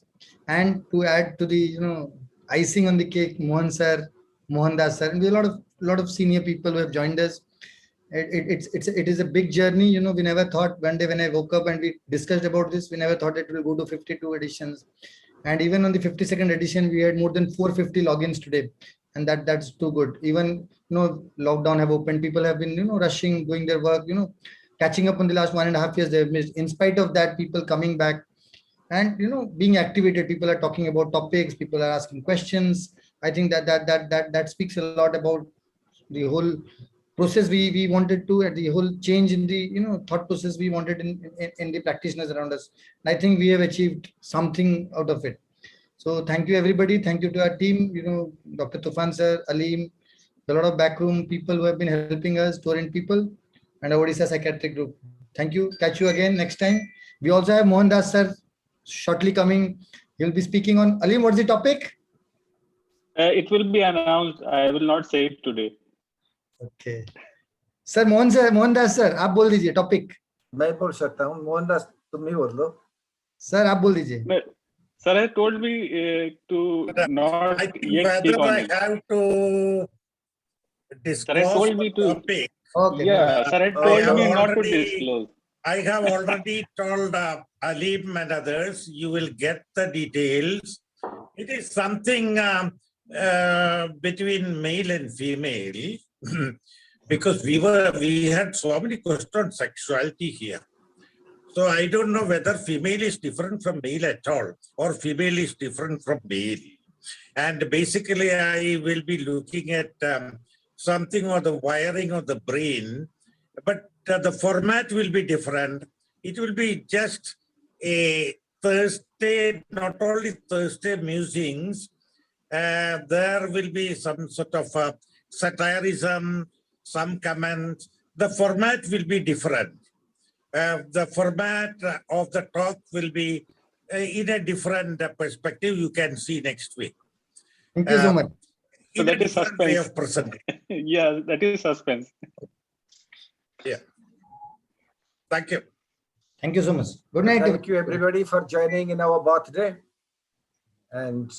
And to add to the icing on the cake, Mohan sir, Mohandas sir, and we have a lot of senior people who have joined us. It is a big journey. We never thought, one day when I woke up and we discussed about this, we never thought it will go to 52 editions. And even on the 52nd edition, we had more than 450 logins today. And that's too good. Even, lockdown have opened. People have been, rushing, doing their work, catching up on the last 1.5 years they've missed. In spite of that, people coming back and, being activated. People are talking about topics. People are asking questions. I think that speaks a lot about the whole process we wanted to, at the whole change in the thought process we wanted in the practitioners around us. And I think we have achieved something out of it. So thank you everybody. Thank you to our team, Dr. Tufan sir, Aleem, a lot of backroom people who have been helping us, Torrent people, and our Odisha psychiatric group. Thank you. Catch you again next time. We also have Mohan Das sir shortly coming. He'll be speaking on, Aleem, what's the topic? It will be announced. I will not say it today. Okay. Sir Mohandas sir आप बोल दीजिए topic. मैं बोल सकता हूँ. मोहनदास तुम ही बोल लो. Sir आप बोल दीजिए. Sir has told me to not yet speak on it. I have to disclose Sir has told me to. topic. Okay. Yeah, sir has told me not to disclose. I have already told Aleem and others, you will get the details. It is something between male and female because we had so many questions on sexuality here. So I don't know whether female is different from male at all or female is different from male. And basically I will be looking at something on the wiring of the brain, but the format will be different. It will be just a Thursday, not only Thursday musings, there will be some sort of satirism, some comments. The format will be different. The format of the talk will be in a different perspective. You can see next week. Thank you so much. So that is Way suspense. of presenting. Yeah, that is suspense. Yeah. Thank you. Thank you so much. Good night. Thank you everybody for joining in our birthday. And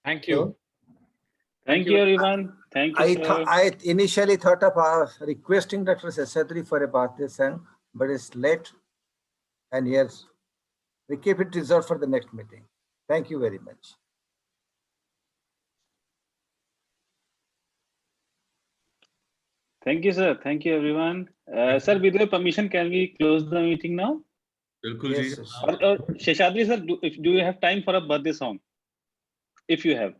Thank you. Thank you, everyone. Thank you, sir. I initially thought of requesting Dr. Seshadri for a birthday song, but it's late. And yes, we keep it reserved for the next meeting. Thank you very much. Thank you, sir. Thank you, everyone. Sir, with your permission, can we close the meeting now? बिल्कुल Yes, ji. yes. Or Seshadri, sir, do you have time for a birthday song? If you have.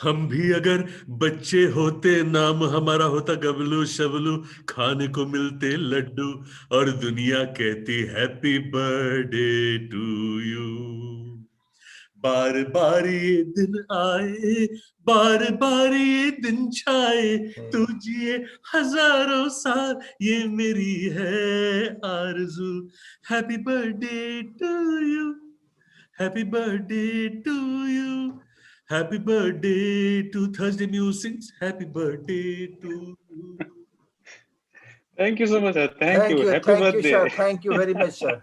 हम भी अगर बच्चे होते नाम हमारा होता गबलू शबलू खाने को मिलते लड्डू और दुनिया कहती हैप्पी बर्थडे टू यू बार बार ये दिन आए बार बार ये दिन छाए तू जिए हजारों साल ये मेरी है आरज़ू happy birthday to you happy birthday to you Happy birthday to Thursday Musings. Happy birthday to you. Thank you so much, sir. Thank you. Happy Thank birthday. you, sir. Thank you very much, sir.